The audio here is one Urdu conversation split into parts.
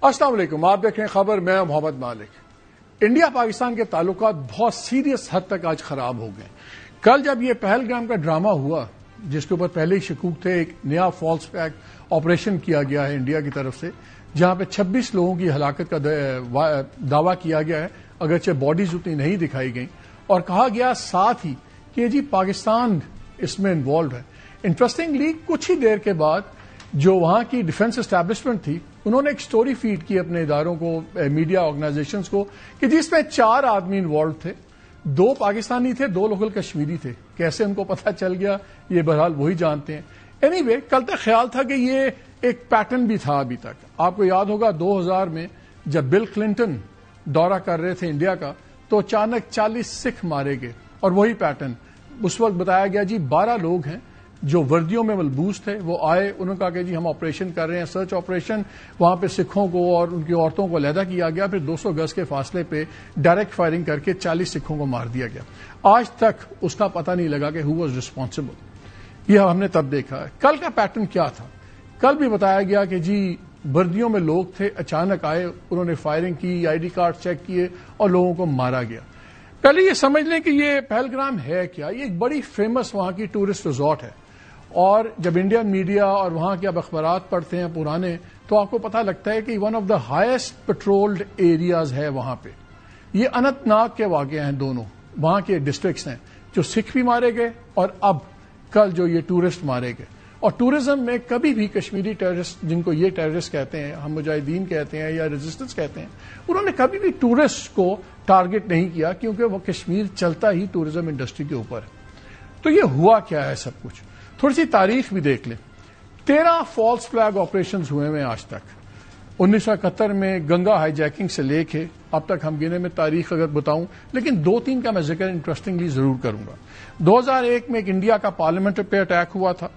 السلام علیکم، آپ دیکھ رہے ہیں خبر، میں محمد مالک۔ انڈیا پاکستان کے تعلقات بہت سیریس حد تک آج خراب ہو گئے۔ کل جب یہ پہلگام کا ڈرامہ ہوا جس کے اوپر پہلے ہی شکوک تھے، ایک نیا فالس فلیگ آپریشن کیا گیا ہے انڈیا کی طرف سے، جہاں پہ 26 لوگوں کی ہلاکت کا دعویٰ کیا گیا ہے، اگرچہ باڈیز اتنی نہیں دکھائی گئیں، اور کہا گیا ساتھ ہی کہ جی پاکستان اس میں انوالوڈ ہے۔ انٹرسٹنگلی کچھ ہی دیر کے بعد جو وہاں کی ڈیفنس اسٹیبلشمنٹ تھی، انہوں نے ایک سٹوری فیڈ کی اپنے اداروں کو، میڈیا آرگنائزیشنز کو، کہ جس میں 4 آدمی انوالوڈ تھے، 2 پاکستانی تھے، 2 لوکل کشمیری تھے۔ کیسے ان کو پتہ چل گیا یہ بہرحال وہی جانتے ہیں۔ اینی وے کل تک خیال تھا کہ یہ ایک پیٹرن بھی تھا ابھی تک۔ آپ کو یاد ہوگا 2000 میں جب بل کلنٹن دورہ کر رہے تھے انڈیا کا، تو اچانک 40 سکھ مارے گئے، اور وہی پیٹرن اس وقت بتایا گیا جی 12 لوگ ہیں جو وردیوں میں ملبوس تھے، وہ آئے، انہوں نے کہا کہ جی ہم آپریشن کر رہے ہیں، سرچ آپریشن۔ وہاں پہ سکھوں کو اور ان کی عورتوں کو علیحدہ کیا گیا، پھر 200 گز کے فاصلے پہ ڈائریکٹ فائرنگ کر کے 40 سکھوں کو مار دیا گیا۔ آج تک اس کا پتہ نہیں لگا کہ ہو واز ریسپانسبل۔ یہ ہم نے تب دیکھا ہے۔ کل کا پیٹرن کیا تھا؟ کل بھی بتایا گیا کہ جی وردیوں میں لوگ تھے، اچانک آئے، انہوں نے فائرنگ کی، آئی ڈی کارڈ چیک کیے اور لوگوں کو مارا گیا۔ پہلے یہ سمجھ لیں کہ یہ پہلگام ہے کیا۔ یہ ایک بڑی فیمس وہاں کی ٹورسٹ ریزورٹ ہے، اور جب انڈین میڈیا اور وہاں کے اب اخبارات پڑھتے ہیں پرانے، تو آپ کو پتہ لگتا ہے کہ one of the highest patrolled areas ہے وہاں پہ۔ یہ اننت ناگ کے واقع ہیں، دونوں وہاں کے ڈسٹرکٹس ہیں، جو سکھ بھی مارے گئے اور اب کل جو یہ ٹورسٹ مارے گئے۔ اور ٹورزم میں کبھی بھی کشمیری ٹیررسٹ، جن کو یہ ٹیررسٹ کہتے ہیں، ہم مجاہدین کہتے ہیں یا ریزسٹنس کہتے ہیں، انہوں نے کبھی بھی ٹورسٹ کو ٹارگٹ نہیں کیا، کیونکہ وہ کشمیر چلتا ہی ٹورزم انڈسٹری کے اوپر ہے۔ تو یہ ہوا کیا ہے سب کچھ؟ تھوڑی سی تاریخ بھی دیکھ لیں۔ 13 فالس فلیگ آپریشنز ہوئے ہیں آج تک۔ 1971 میں گنگا ہائی جیکنگ سے لے کے اب تک ہم گنے میں تاریخ اگر بتاؤں، لیکن 2-3 کا میں ذکر انٹرسٹنگلی ضرور کروں گا۔ 2001 میں ایک انڈیا کا پارلیمنٹ پہ اٹیک ہوا تھا،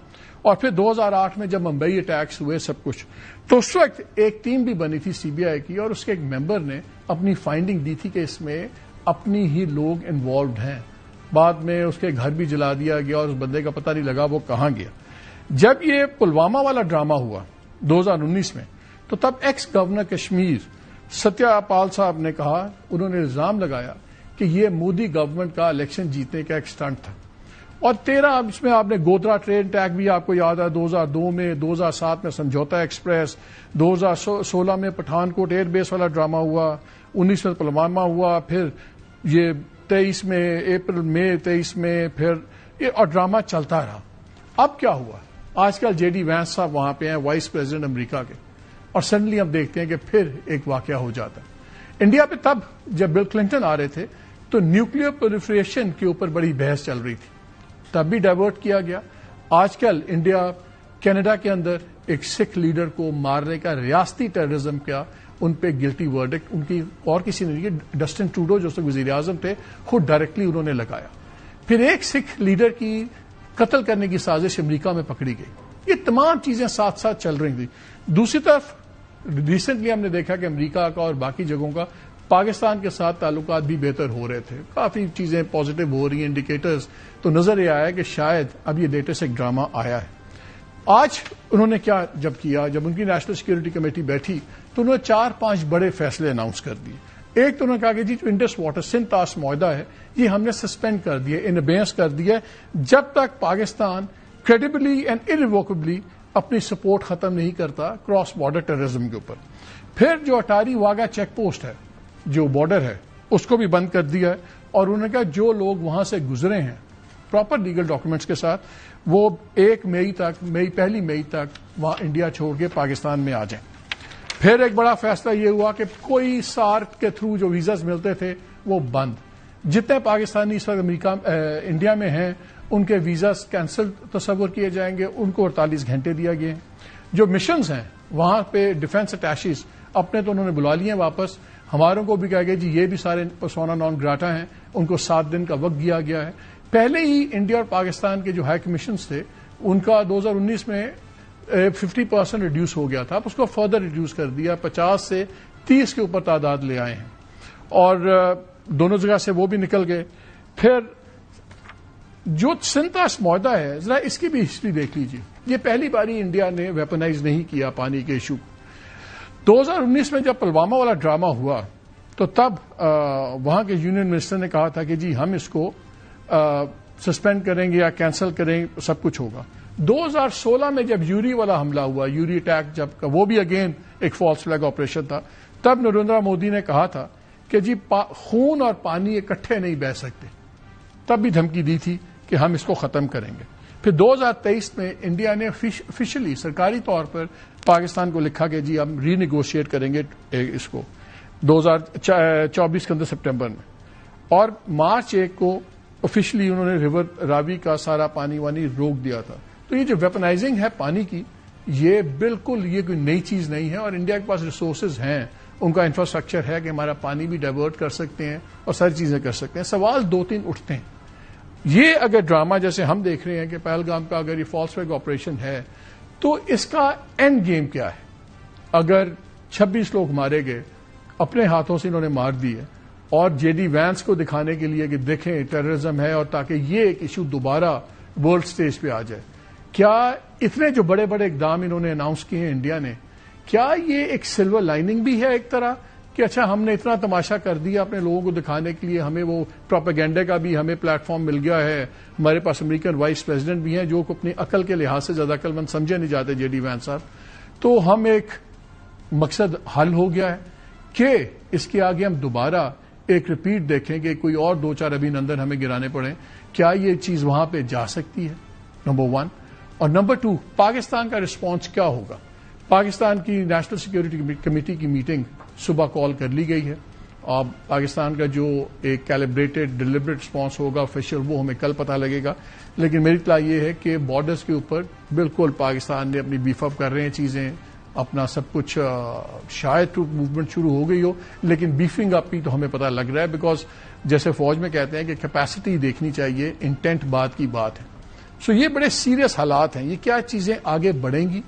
اور پھر 2008 میں جب ممبئی اٹیکس ہوئے سب کچھ، تو اس وقت ایک ٹیم بھی بنی تھی CBI کی، اور اس کے ایک ممبر نے اپنی فائنڈنگ دی تھی کہ اس میں اپنی ہی لوگ انوالوڈ ہیں۔ بعد میں اس کے گھر بھی جلا دیا گیا اور اس بندے کا پتہ نہیں لگا وہ کہاں گیا۔ جب یہ پلوامہ والا ڈرامہ ہوا 2019 میں، تو تب ایکس گورنر کشمیر ستیہ پال صاحب نے کہا، انہوں نے الزام لگایا کہ یہ مودی گورنمنٹ کا الیکشن جیتنے کا ایک سٹنٹ تھا۔ اور 13 اس میں آپ نے گودرا ٹرین اٹیک بھی آپ کو یاد ہے 2002 میں، 2007 میں سمجھوتا ایکسپریس، 2016 میں پٹھان کوٹ ایئر بیس والا ڈرامہ ہوا، 19 میں پلوامہ ہوا، پھر یہ 23 میں اپریل میں 23 میں، پھر یہ اور ڈرامہ چلتا رہا۔ اب کیا ہوا؟ آج کل JD وینس صاحب وہاں پہ ہیں، وائس پریزیڈنٹ امریکہ کے، اور سڈنلی ہم دیکھتے ہیں کہ پھر ایک واقعہ ہو جاتا ہے۔ انڈیا پہ تب جب بل کلنٹن آ رہے تھے تو نیوکلیر پرولیفریشن کے اوپر بڑی بحث چل رہی تھی، تب بھی ڈائیورٹ کیا گیا۔ آج کل انڈیا کینیڈا کے اندر ایک سکھ لیڈر کو مارنے کا ریاستی ٹیررزم کا ان پہ گلٹی ورڈکٹ ان کی اور کسی نے نہیں، ڈسٹن ٹروڈو جو وزیر اعظم تھے خود ڈائریکٹلی انہوں نے لگایا۔ پھر ایک سکھ لیڈر کی قتل کرنے کی سازش امریکہ میں پکڑی گئی۔ یہ تمام چیزیں ساتھ ساتھ چل رہی تھیں۔ دوسری طرف ریسنٹلی ہم نے دیکھا کہ امریکہ کا اور باقی جگہوں کا پاکستان کے ساتھ تعلقات بھی بہتر ہو رہے تھے، کافی چیزیں پازیٹو ہو رہی ہیں، انڈیکیٹرز، تو نظر یہ آیا کہ شاید اب یہ لیٹسٹ ایک ڈرامہ آیا ہے۔ آج انہوں نے کیا جب کیا، جب ان کی نیشنل سیکورٹی کمیٹی بیٹھی تو انہوں نے 4-5 بڑے فیصلے اناؤنس کر دیے۔ ایک تو انہوں نے کہا کہ جی جو انڈس واٹر سندھ طاس معاہدہ ہے، یہ ہم نے سسپینڈ کر دیا، ان ابینس کر دیا، جب تک پاکستان کریڈیبلی اینڈ انریووکیبلی اپنی سپورٹ ختم نہیں کرتا کراس بارڈر ٹیررزم کے اوپر۔ پھر جو اٹاری واگا چیک پوسٹ ہے، جو بارڈر ہے، اس کو بھی بند کر دیا ہے، اور انہوں نے کہا جو لوگ وہاں سے گزرے ہیں پراپر لیگل ڈاکومنٹس کے ساتھ، وہ 1 مئی تک، پہلی مئی تک وہاں انڈیا چھوڑ کے پاکستان میں آ جائیں۔ پھر ایک بڑا فیصلہ یہ ہوا کہ کوئی سارک کے تھرو جو ویزاز ملتے تھے وہ بند۔ جتنے پاکستانی اس وقت انڈیا میں ہیں ان کے ویزاز کینسل تصور کیے جائیں گے، ان کو 48 گھنٹے دیا گئے ہیں۔ جو مشنز ہیں وہاں پہ ڈیفنس اٹیشیز اپنے تو انہوں نے بلا لیے ہیں واپس، ہماروں کو بھی کہا گیا جی یہ بھی سارے پرسونا نان گراٹا ہیں، ان کو 7 دن کا وقت دیا گیا ہے۔ پہلے ہی انڈیا اور پاکستان کے جو ہائی کمیشنز تھے ان کا 2019 میں 50% ریڈیوس ہو گیا تھا، اب اس کو فردر ریڈیوس کر دیا، 50 سے 30 کے اوپر تعداد لے آئے ہیں، اور دونوں جگہ سے وہ بھی نکل گئے۔ پھر جو سنتاس معاہدہ ہے، ذرا اس کی بھی ہسٹری دیکھ لیجیے۔ یہ پہلی باری انڈیا نے ویپنائز نہیں کیا پانی کے ایشو۔ 2019 میں جب پلوامہ والا ڈرامہ ہوا تو تب وہاں کے یونین منسٹر نے کہا تھا کہ جی ہم اس کو سسپینڈ کریں گے یا کینسل کریں گے، سب کچھ ہوگا۔ 2016 میں جب یوری والا حملہ ہوا، یوری اٹیک جب وہ بھی اگین ایک فالس فلیگ آپریشن تھا، تب نریندر مودی نے کہا تھا کہ جی خون اور پانی اکٹھے نہیں بہہ سکتے، تب بھی دھمکی دی تھی کہ ہم اس کو ختم کریں گے۔ پھر 2023 میں انڈیا نے آفیشلی سرکاری طور پر پاکستان کو لکھا کہ جی ہم ری نیگوشیٹ کریں گے اس کو 2024 کے اندر سپٹمبر میں، اور مارچ 1 کو آفیشلی انہوں نے ریور راوی کا سارا پانی وانی روک دیا تھا۔ تو یہ جو ویپنائزنگ ہے پانی کی، یہ بالکل یہ کوئی نئی چیز نہیں ہے، اور انڈیا کے پاس ریسورسز ہیں، ان کا انفراسٹرکچر ہے کہ ہمارا پانی بھی ڈائیورٹ کر سکتے ہیں اور ساری چیزیں کر سکتے ہیں۔ سوال 2-3 اٹھتے ہیں، یہ اگر ڈرامہ جیسے ہم دیکھ رہے ہیں کہ پہلگام کا اگر یہ فالس فلیگ آپریشن ہے تو اس کا اینڈ گیم کیا ہے؟ اگر 26 لوگ مارے گئے، اپنے ہاتھوں سے انہوں نے مار دیے، اور جے ڈی وینس کو دکھانے کے لیے کہ دیکھیں ٹیررزم ہے، اور تاکہ یہ ایک ایشو دوبارہ ورلڈ سٹیج پہ آ جائے، کیا اتنے جو بڑے بڑے اقدام انہوں نے اناؤنس کیے ہیں انڈیا نے، کیا یہ ایک سلور لائننگ بھی ہے ایک طرح کہ اچھا ہم نے اتنا تماشا کر دیا اپنے لوگوں کو دکھانے کے لیے، ہمیں وہ پروپیگنڈے کا بھی ہمیں پلیٹ فارم مل گیا ہے، ہمارے پاس امریکن وائس پریزیڈنٹ بھی ہیں جو اپنی عقل کے لحاظ سے زیادہ عقل مند سمجھے نہیں جاتے جے ڈی وینس صاحب، تو ہم ایک مقصد حل ہو گیا ہے کہ اس کے آگے ہم دوبارہ ایک ریپیٹ دیکھیں کہ کوئی اور 2-4 ابھینندن ہمیں گرانے پڑیں، کیا یہ چیز وہاں پہ جا سکتی ہے؟ نمبر 1 اور نمبر 2 پاکستان کا رسپانس کیا ہوگا؟ پاکستان کی نیشنل سیکورٹی کمیٹی کی میٹنگ صبح کال کر لی گئی ہے، اور پاکستان کا جو ایک کیلیبریٹڈ ڈیلیبریٹ رسپانس ہوگا آفیشیل، وہ ہمیں کل پتہ لگے گا، لیکن میری اطلاع یہ ہے کہ بارڈرز کے اوپر بالکل پاکستان نے اپنی بیف اپ کر رہے ہیں چیزیں، اپنا سب کچھ، شاید ٹروپ موومنٹ شروع ہو گئی ہو، لیکن بیفنگ اپ کی تو ہمیں پتہ لگ رہا ہے، بیکاز جیسے فوج میں کہتے ہیں کہ کیپیسٹی دیکھنی چاہیے، انٹینٹ بات کی بات ہے۔ سو یہ بڑے سیریس حالات ہیں، یہ کیا چیزیں آگے بڑھیں گی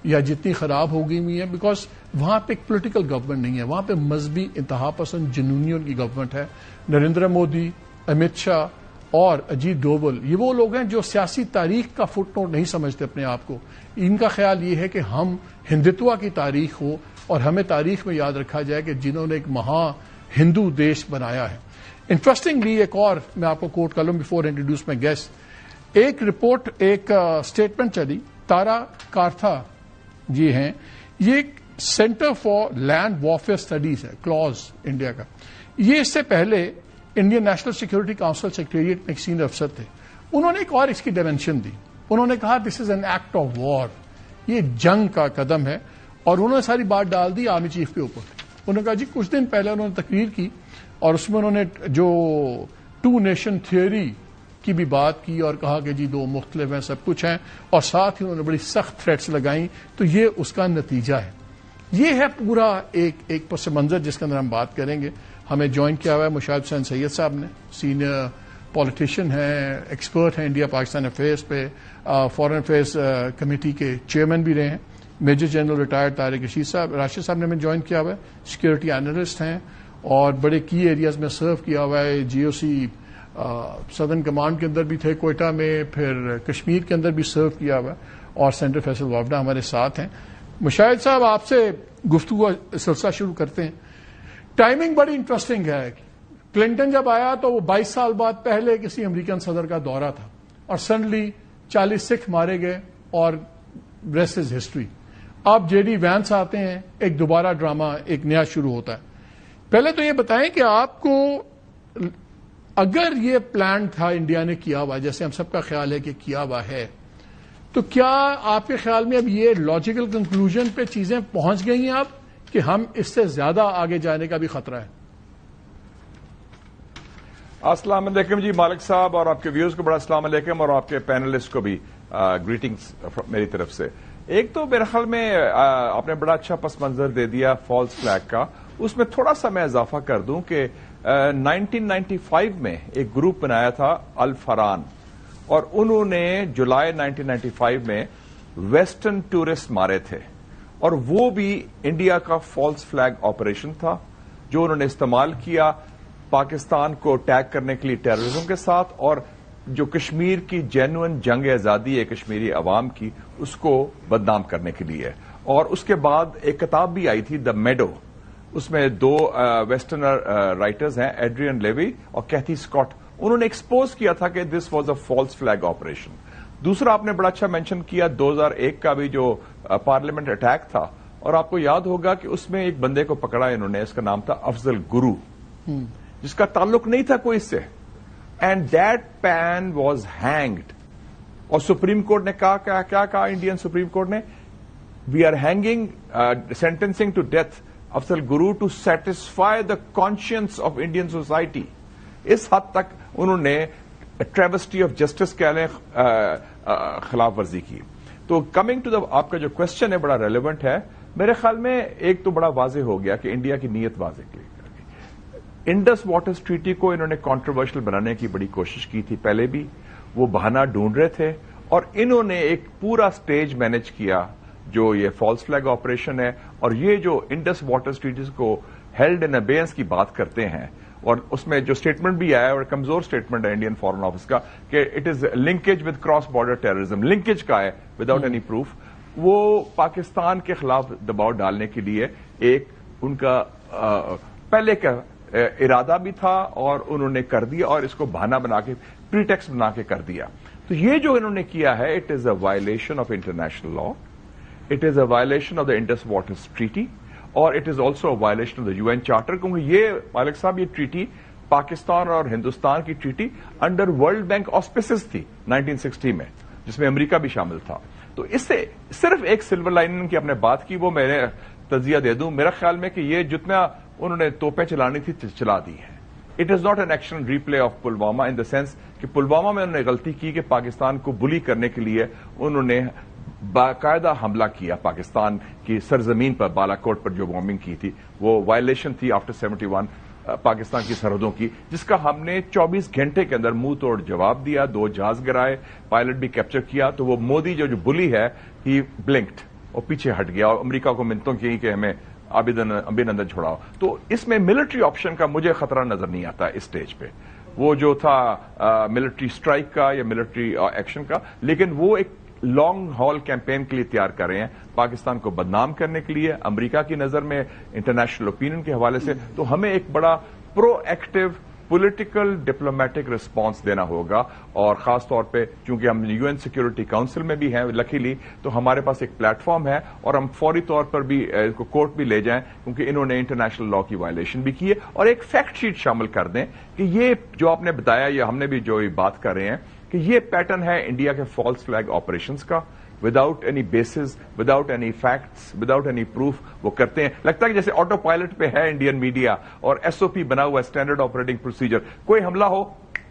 یا جتنی خراب ہو گئی ہوئی ہیں، بیکاز وہاں پہ ایک پولیٹیکل گورنمنٹ نہیں ہے، وہاں پہ مذہبی انتہا پسند جنونیوں کی گورنمنٹ ہے۔ نریندر مودی، امت شاہ اور اجیت ڈوبل، یہ وہ لوگ ہیں جو سیاسی تاریخ کا فٹ نوٹ نہیں سمجھتے اپنے آپ کو، ان کا خیال یہ ہے کہ ہم ہندتوا کی تاریخ ہو اور ہمیں تاریخ میں یاد رکھا جائے کہ جنہوں نے ایک مہا ہندو دیش بنایا ہے۔ انٹرسٹنگلی ایک اور میں آپ کو کوٹ کر لوں بفور انٹروڈیوس مائی گیسٹ، ایک رپورٹ، ایک اسٹیٹمنٹ چلی، تارا کارتھا جی ہیں، یہ ایک centre for land warfare studies ہے، کلاز انڈیا کا، یہ اس سے پہلے Indian national security council secretariat میں ایک سینئر افسر تھے، انہوں نے ایک اور اس کی ڈائمینشن دی، انہوں نے کہا this is an act of war, یہ جنگ کا قدم ہے، اور انہوں نے ساری بات ڈال دی آرمی چیف کے اوپر۔ انہوں نے کہا جی کچھ دن پہلے انہوں نے تقریر کی اور اس میں انہوں نے جو 2 نیشن تھیوری کی بھی بات کی اور کہا کہ جی 2 مختلف ہیں، سب کچھ ہیں، اور ساتھ ہی انہوں نے بڑی سخت تھریٹس لگائیں، تو یہ اس کا نتیجہ ہے۔ یہ ہے پورا ایک پس منظر جس کے اندر ہم بات کریں گے۔ ہمیں جوائن کیا ہوا ہے مشاہد حسین سید صاحب نے، سینئر پالیٹیشین ہیں، ایکسپرٹ ہیں انڈیا پاکستان افیئرس پہ، فارن افیئرس کمیٹی کے چیئرمین بھی رہے ہیں، major general retired Tariq Rashid صاحب نے ہمیں جوائن کیا ہوا ہے، سیکورٹی اینالسٹ ہیں اور بڑے کی ایریاز میں سرو کیا ہوا ہے، جی او سی سدرن کمانڈ کے اندر بھی تھے کوئٹہ میں، پھر کشمیر کے اندر بھی سرو کیا ہوا ہے، اور سینٹر فیصل وافڈا ہمارے ساتھ ہیں۔ مشاہد صاحب آپ سے گفتگو سلسلہ شروع کرتے ہیں۔ ٹائمنگ بڑی انٹرسٹنگ ہے، کلنٹن جب آیا تو وہ 22 سال بعد پہلے کسی امریکن صدر کا دورہ تھا، اور سڈنلی 40 سکھ مارے گئے اور ریسٹ از ہسٹری۔ اب جے ڈی وینس آتے ہیں، ایک دوبارہ ڈرامہ ایک نیا شروع ہوتا ہے۔ پہلے تو یہ بتائیں کہ آپ کو اگر یہ پلان تھا انڈیا نے کیا ہوا، جیسے ہم سب کا خیال ہے کہ کیا ہوا ہے، تو کیا آپ کے خیال میں اب یہ لاجیکل کنکلوژن پہ چیزیں پہنچ گئی ہیں اب کہ ہم اس سے زیادہ آگے جانے کا بھی خطرہ ہے؟ السلام علیکم جی مالک صاحب، اور آپ کے ویورز کو بڑا السلام علیکم، اور آپ کے پینلسٹ کو بھی گریٹنگز میری طرف سے۔ ایک تو میرے خیال میں آپ نے بڑا اچھا پس منظر دے دیا فالس فلیگ کا، اس میں تھوڑا سا میں اضافہ کر دوں کہ 1995 میں ایک گروپ بنایا تھا الفران، اور انہوں نے جولائی 1995 میں ویسٹرن ٹورسٹ مارے تھے، اور وہ بھی انڈیا کا فالس فلیگ آپریشن تھا جو انہوں نے استعمال کیا پاکستان کو اٹیک کرنے کے لیے ٹیررزم کے ساتھ، اور جو کشمیر کی جینوئن جنگ آزادی ہے کشمیری عوام کی، اس کو بدنام کرنے کے لیے۔ اور اس کے بعد ایک کتاب بھی آئی تھی دا میڈو، اس میں دو ویسٹرن رائٹرز ہیں ایڈریئن لیوی اور کیتھی اسکاٹ، انہوں نے ایکسپوز کیا تھا کہ this was a false flag operation. دوسرا آپ نے بڑا اچھا مینشن کیا 2001 کا بھی جو پارلیمنٹ اٹیک تھا، اور آپ کو یاد ہوگا کہ اس میں ایک بندے کو پکڑا انہوں نے، اس کا نام تھا افضل گرو، جس کا تعلق نہیں تھا کوئی اس سے، and that man was hanged. اور سپریم کورٹ نے کہا کیا کہا انڈین سپریم کورٹ نے، we are hanging sentencing to death Afzal Guru to satisfy the conscience of Indian society. اس حد تک انہوں نے ٹریوسٹی آف جسٹس کہہ لیں خلاف ورزی کی. تو کمنگ ٹو آپ کا جو کوشچن ہے بڑا ریلیونٹ ہے. میرے خیال میں ایک تو بڑا واضح ہو گیا کہ انڈیا کی نیت واضح کی. انڈس واٹرز ٹریٹی کو انہوں نے کانٹروورشل بنانے کی بڑی کوشش کی تھی، پہلے بھی وہ بہانہ ڈھونڈ رہے تھے، اور انہوں نے ایک پورا سٹیج مینج کیا جو یہ فالس فلیگ آپریشن ہے. اور یہ جو انڈس واٹرز ٹریٹیز کو ہیلڈ ان ابیئنس کی بات کرتے ہیں، اور اس میں جو اسٹیٹمنٹ بھی آیا ہے اور کمزور اسٹیٹمنٹ ہے انڈین فارن آفس کا کہ it is linkage with cross border terrorism, linkage کا ہے وداؤٹ اینی پروف. وہ پاکستان کے خلاف دباؤ ڈالنے کے لیے ایک ان کا پہلے کا ارادہ بھی تھا، اور انہوں نے کر دیا، اور اس کو بہانہ بنا کے پریٹیکسٹ بنا کے کر دیا. تو یہ جو انہوں نے کیا ہے it is a violation of international law, it is a violation of the Indus waters treaty, اور it is also a violation of the UN charter. کیونکہ یہ مالک صاحب یہ ٹریٹی پاکستان اور ہندوستان کی ٹریٹی انڈر ورلڈ بینک آسپیسز تھی 1960 میں، جس میں امریکہ بھی شامل تھا. تو اس سے صرف ایک سلور لائننگ کی آپ نے بات کی، وہ میں نے تجزیہ دے دوں. میرا خیال میں کہ یہ جتنا انہوں نے توپیں چلانی تھی چلا دی ہیں. It is not an action replay of Pulwama in the sense کہ پلوامہ میں انہوں نے غلطی کی کہ پاکستان کو بلی کرنے کے لیے انہوں نے باقاعدہ حملہ کیا پاکستان کی سرزمین پر، بالا کوٹ پر جو بومبنگ کی تھی، وہ وائلیشن تھی آفٹر 71 پاکستان کی سرحدوں کی، جس کا ہم نے 24 گھنٹے کے اندر منہ توڑ جواب دیا. 2 جہاز گرائے، پائلٹ بھی کیپچر کیا. تو وہ مودی جو بلی ہے ہی بلنکڈ اور پیچھے ہٹ گیا، اور امریکہ کو منتوں کی کہ ہمیں ابھینندن چھوڑاؤ. تو اس میں ملٹری آپشن کا مجھے خطرہ نظر نہیں آتا اس سٹیج پہ. وہ جو تھا ملٹری سٹرائک کا یا ملٹری ایکشن کا، لیکن وہ ایک لانگ ہال کیمپین کے لیے تیار کر رہے ہیں پاکستان کو بدنام کرنے کے لیے امریکہ کی نظر میں، انٹرنیشنل اوپینین کے حوالے سے. تو ہمیں ایک بڑا پرو ایکٹیو پولیٹیکل ڈپلومیٹک رسپانس دینا ہوگا، اور خاص طور پہ چونکہ ہم UN سیکورٹی کاؤنسل میں بھی ہیں لکیلی، تو ہمارے پاس ایک پلیٹ فارم ہے، اور ہم فوری طور پر بھی کو کورٹ بھی لے جائیں کیونکہ انہوں نے انٹرنیشنل لا کی وائلیشن بھی کی ہے. اور ایک فیکٹ شیٹ شامل کر دیں کہ یہ جو آپ نے بتایا، یہ ہم نے بھی جو بات کر رہے ہیں کہ یہ پیٹرن ہے انڈیا کے فالس فلیگ آپریشنز کا، without any basis, without any facts, without any proof وہ کرتے ہیں. لگتا ہے کہ جیسے آٹو پائلٹ پہ ہے انڈین میڈیا، اور SOP بنا ہوا ہے، اسٹینڈرڈ آپریٹنگ پروسیجر. کوئی حملہ ہو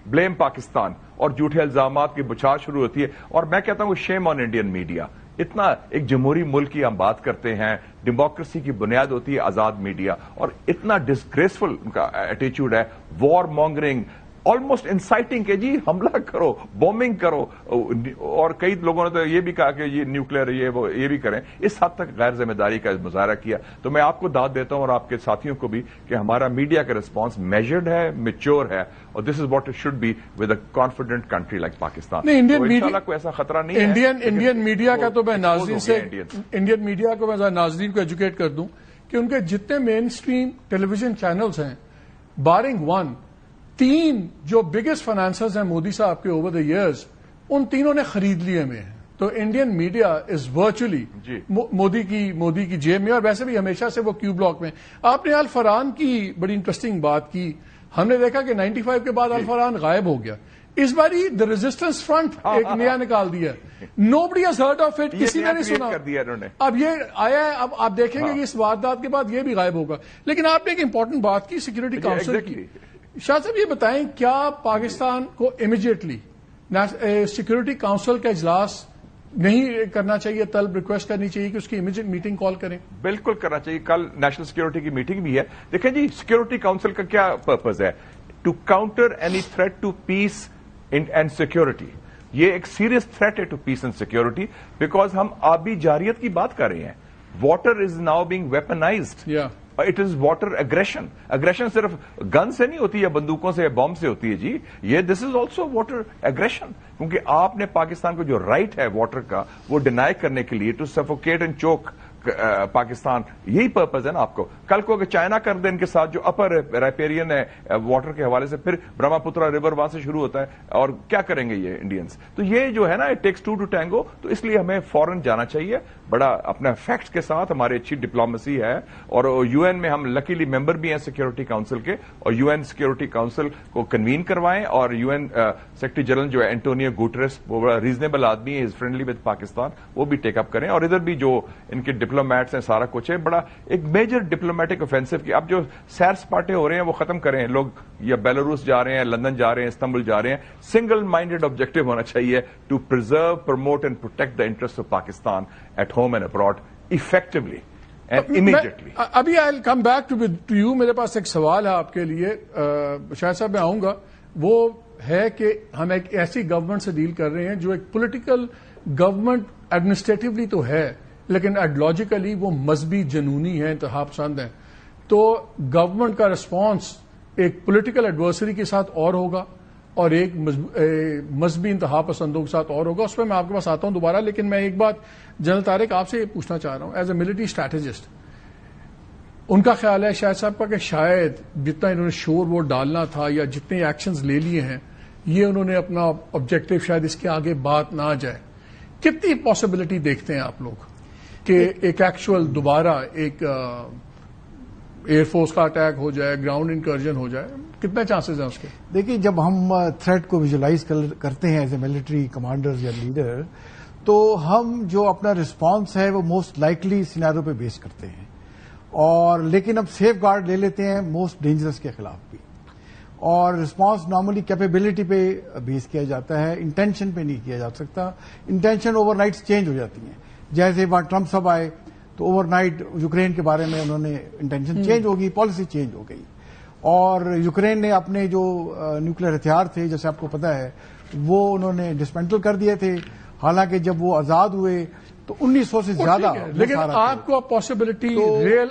بلیم پاکستان، اور جھوٹے الزامات کی بچھاڑ شروع ہوتی ہے. اور میں کہتا ہوں شیم آن انڈین میڈیا. اتنا ایک جمہوری ملک کی ہم بات کرتے ہیں، ڈیموکریسی کی بنیاد ہوتی ہے آزاد میڈیا، اور اتنا ڈسگریسفل ان کا ایٹیچیوڈ ہے، وار مانگرنگ، آلموسٹ انسائٹنگ کہ جی حملہ کرو، بومبنگ کرو. اور کئی لوگوں نے تو یہ بھی کہا کہ یہ نیوکلیر یہ بھی کریں. اس حد تک غیر ذمہ داری کا مظاہرہ کیا. تو میں آپ کو داد دیتا ہوں اور آپ کے ساتھیوں کو بھی کہ ہمارا میڈیا کا ریسپانس میجرڈ ہے، میچور ہے، اور this is what it should be with a confident country like Pakistan. انشاءاللہ کوئی ایسا خطرہ نہیں ہے. انڈین میڈیا کا تو میں انڈین میڈیا کو میں ناظرین کو ایجوکیٹ کر دوں کہ ان کے جتنے مین اسٹریم ٹیلی ویژن چینلز ہیں، بارنگ 3 جو بگیسٹ فائنانسرز ہیں مودی صاحب کے اوور دا ایئرز، ان تینوں نے خرید لیے ہوئے ہیں. تو Indian media is virtually Modi کی جیب میں، اور ویسے بھی ہمیشہ سے وہ کیو بلاک میں. آپ نے الفران کی بڑی انٹرسٹنگ بات کی. ہم نے دیکھا کہ 95 کے بعد الفران غائب ہو گیا. اس باری دا ریزسٹنس فرنٹ ایک نیا نکال دیا. Nobody has heard of it, کسی نے نہیں سنا. اب یہ آیا ہے، اب آپ دیکھیں گے کہ اس واردات کے بعد یہ بھی غائب ہوگا. لیکن آپ نے ایک امپورٹنٹ بات کی سیکورٹی کاؤنسل کی. شاہ صاحب یہ بتائیں کیا پاکستان کو امیڈیٹلی سیکورٹی کاؤنسل کا اجلاس نہیں کرنا چاہیے، طلب ریکویسٹ کرنی چاہیے کہ اس کی امیڈیٹ میٹنگ کال کریں؟ بالکل کرنا چاہیے. کل نیشنل سیکورٹی کی میٹنگ بھی ہے. دیکھیں جی سیکورٹی کاؤنسل کا کیا پرپز ہے؟ To counter any threat to peace and security. یہ ایک سیریس تھریٹ ہے to peace and security, because ہم آبی جارحیت کی بات کر رہے ہیں. Water is now being weaponised. It is water aggression. Aggression صرف گن سے نہیں ہوتی ہے، بندوقوں سے، بم سے ہوتی ہے جی. یہ دس از آلسو واٹر اگریشن، کیونکہ آپ نے پاکستان کو جو رائٹ ہے واٹر کا وہ ڈینائی کرنے کے لیے ٹو سفوکیٹ اینڈ چوک پاکستان یہی پرپز ہے نا آپ کو. کل کو اگر چائنا کر دے ان کے ساتھ جو اپر ریپیرین ہے واٹر کے حوالے سے, پھر برہما پترا ریور وہاں سے شروع ہوتا ہے, اور کیا کریں گے یہ انڈینز؟ تو یہ جو ہے نا it takes to to tango. تو اس لیے ہمیں فورن جانا چاہیے بڑا اپنا فیکٹس کے ساتھ. ہماری اچھی ڈپلومیسی ہے, اور یو این میں ہم لکیلی ممبر بھی ہیں سیکورٹی کاؤنسل کے, اور یو این سیکورٹی کاؤنسل کو کنوین کروائیں, اور یو این سیکرٹری جنرل جو ہے اینٹونیو گوٹریس, وہ بڑا ریزنیبل آدمی ہے, از فرینڈلی ود پاکستان, وہ بھی ٹیک اپ کریں. اور ادھر بھی جو ان کے ڈپلومیٹس ہیں سارا کچھ ہے, بڑا ایک میجر ڈپلومیٹک آفینسو کی اب جو سیر سپاٹے ہو رہے ہیں وہ ختم کریں. لوگ یا بیلاروس جا رہے ہیں, لندن جا رہے ہیں, استنبول جا رہے ہیں, سنگل مائنڈیڈ آبجیکٹو ہونا چاہیے to preserve, promote and protect the interest of Pakistan at home and abroad effectively and immediately. ابھی I will come back to you. میرے پاس ایک سوال ہے آپ کے لیے, شاہد صاحب میں آؤں گا. وہ ہے کہ ہم ایک ایسی گورنمنٹ سے ڈیل کر رہے ہیں جو ایک پولیٹیکل گورنمنٹ ایڈمنسٹریٹولی تو ہے, لیکن ایڈیولوجیکلی وہ مذہبی جنونی ہے, انتہا پسند ہے. تو گورنمنٹ کا رسپانس ایک پولیٹیکل ایڈورسری کے ساتھ اور ہوگا, اور ایک مذہبی انتہا پسندوں کے ساتھ اور ہوگا. اس پہ میں آپ کے پاس آتا ہوں دوبارہ, لیکن میں ایک بات جنرل طارق آپ سے یہ پوچھنا چاہ رہا ہوں ایز اے ملٹری اسٹریٹجسٹ. ان کا خیال ہے شاہد صاحب کا کہ شاید جتنا انہوں نے شور ووٹ ڈالنا تھا یا جتنے ایکشنز لے لیے ہیں, یہ انہوں نے اپنا آبجیکٹو شاید اس کے آگے بات نہ جائے. کتنی پاسبلٹی دیکھتے ہیں آپ لوگ کہ ایک ایکچوئل دوبارہ ایک ایئر فورس کا اٹیک ہو جائے, گراؤنڈ انکرجن ہو جائے؟ کتنے چانسز ہیں اس کے؟ دیکھیے, جب ہم تھریٹ کو ویژولائز کرتے ہیں ایز اے ملٹری کمانڈرز یا لیڈر, تو ہم جو اپنا رسپانس ہے وہ موسٹ لائکلی سینیرو پہ بیس کرتے ہیں, اور لیکن اب سیف گارڈ لے لیتے ہیں موسٹ ڈینجرس کے خلاف بھی. اور رسپانس نارملی کیپیبلٹی پہ بیس کیا جاتا ہے, انٹینشن پہ نہیں کیا جا سکتا. انٹینشن اوور نائٹ چینج ہو جاتی ہیں. جیسے وہاں ٹرمپ صاحب آئے تو اوور نائٹ یوکرین کے بارے میں انہوں نے انٹینشن چینج ہو گئی, پالیسی چینج ہو گئی, اور یوکرین نے اپنے جو نیوکلیر ہتھیار تھے جیسے آپ کو پتا ہے وہ انہوں نے ڈسمینٹل کر دیے تھے. حالانکہ جب وہ آزاد ہوئے تو 1900 سے زیادہ. لیکن آپ کو پاسبلٹی ریئل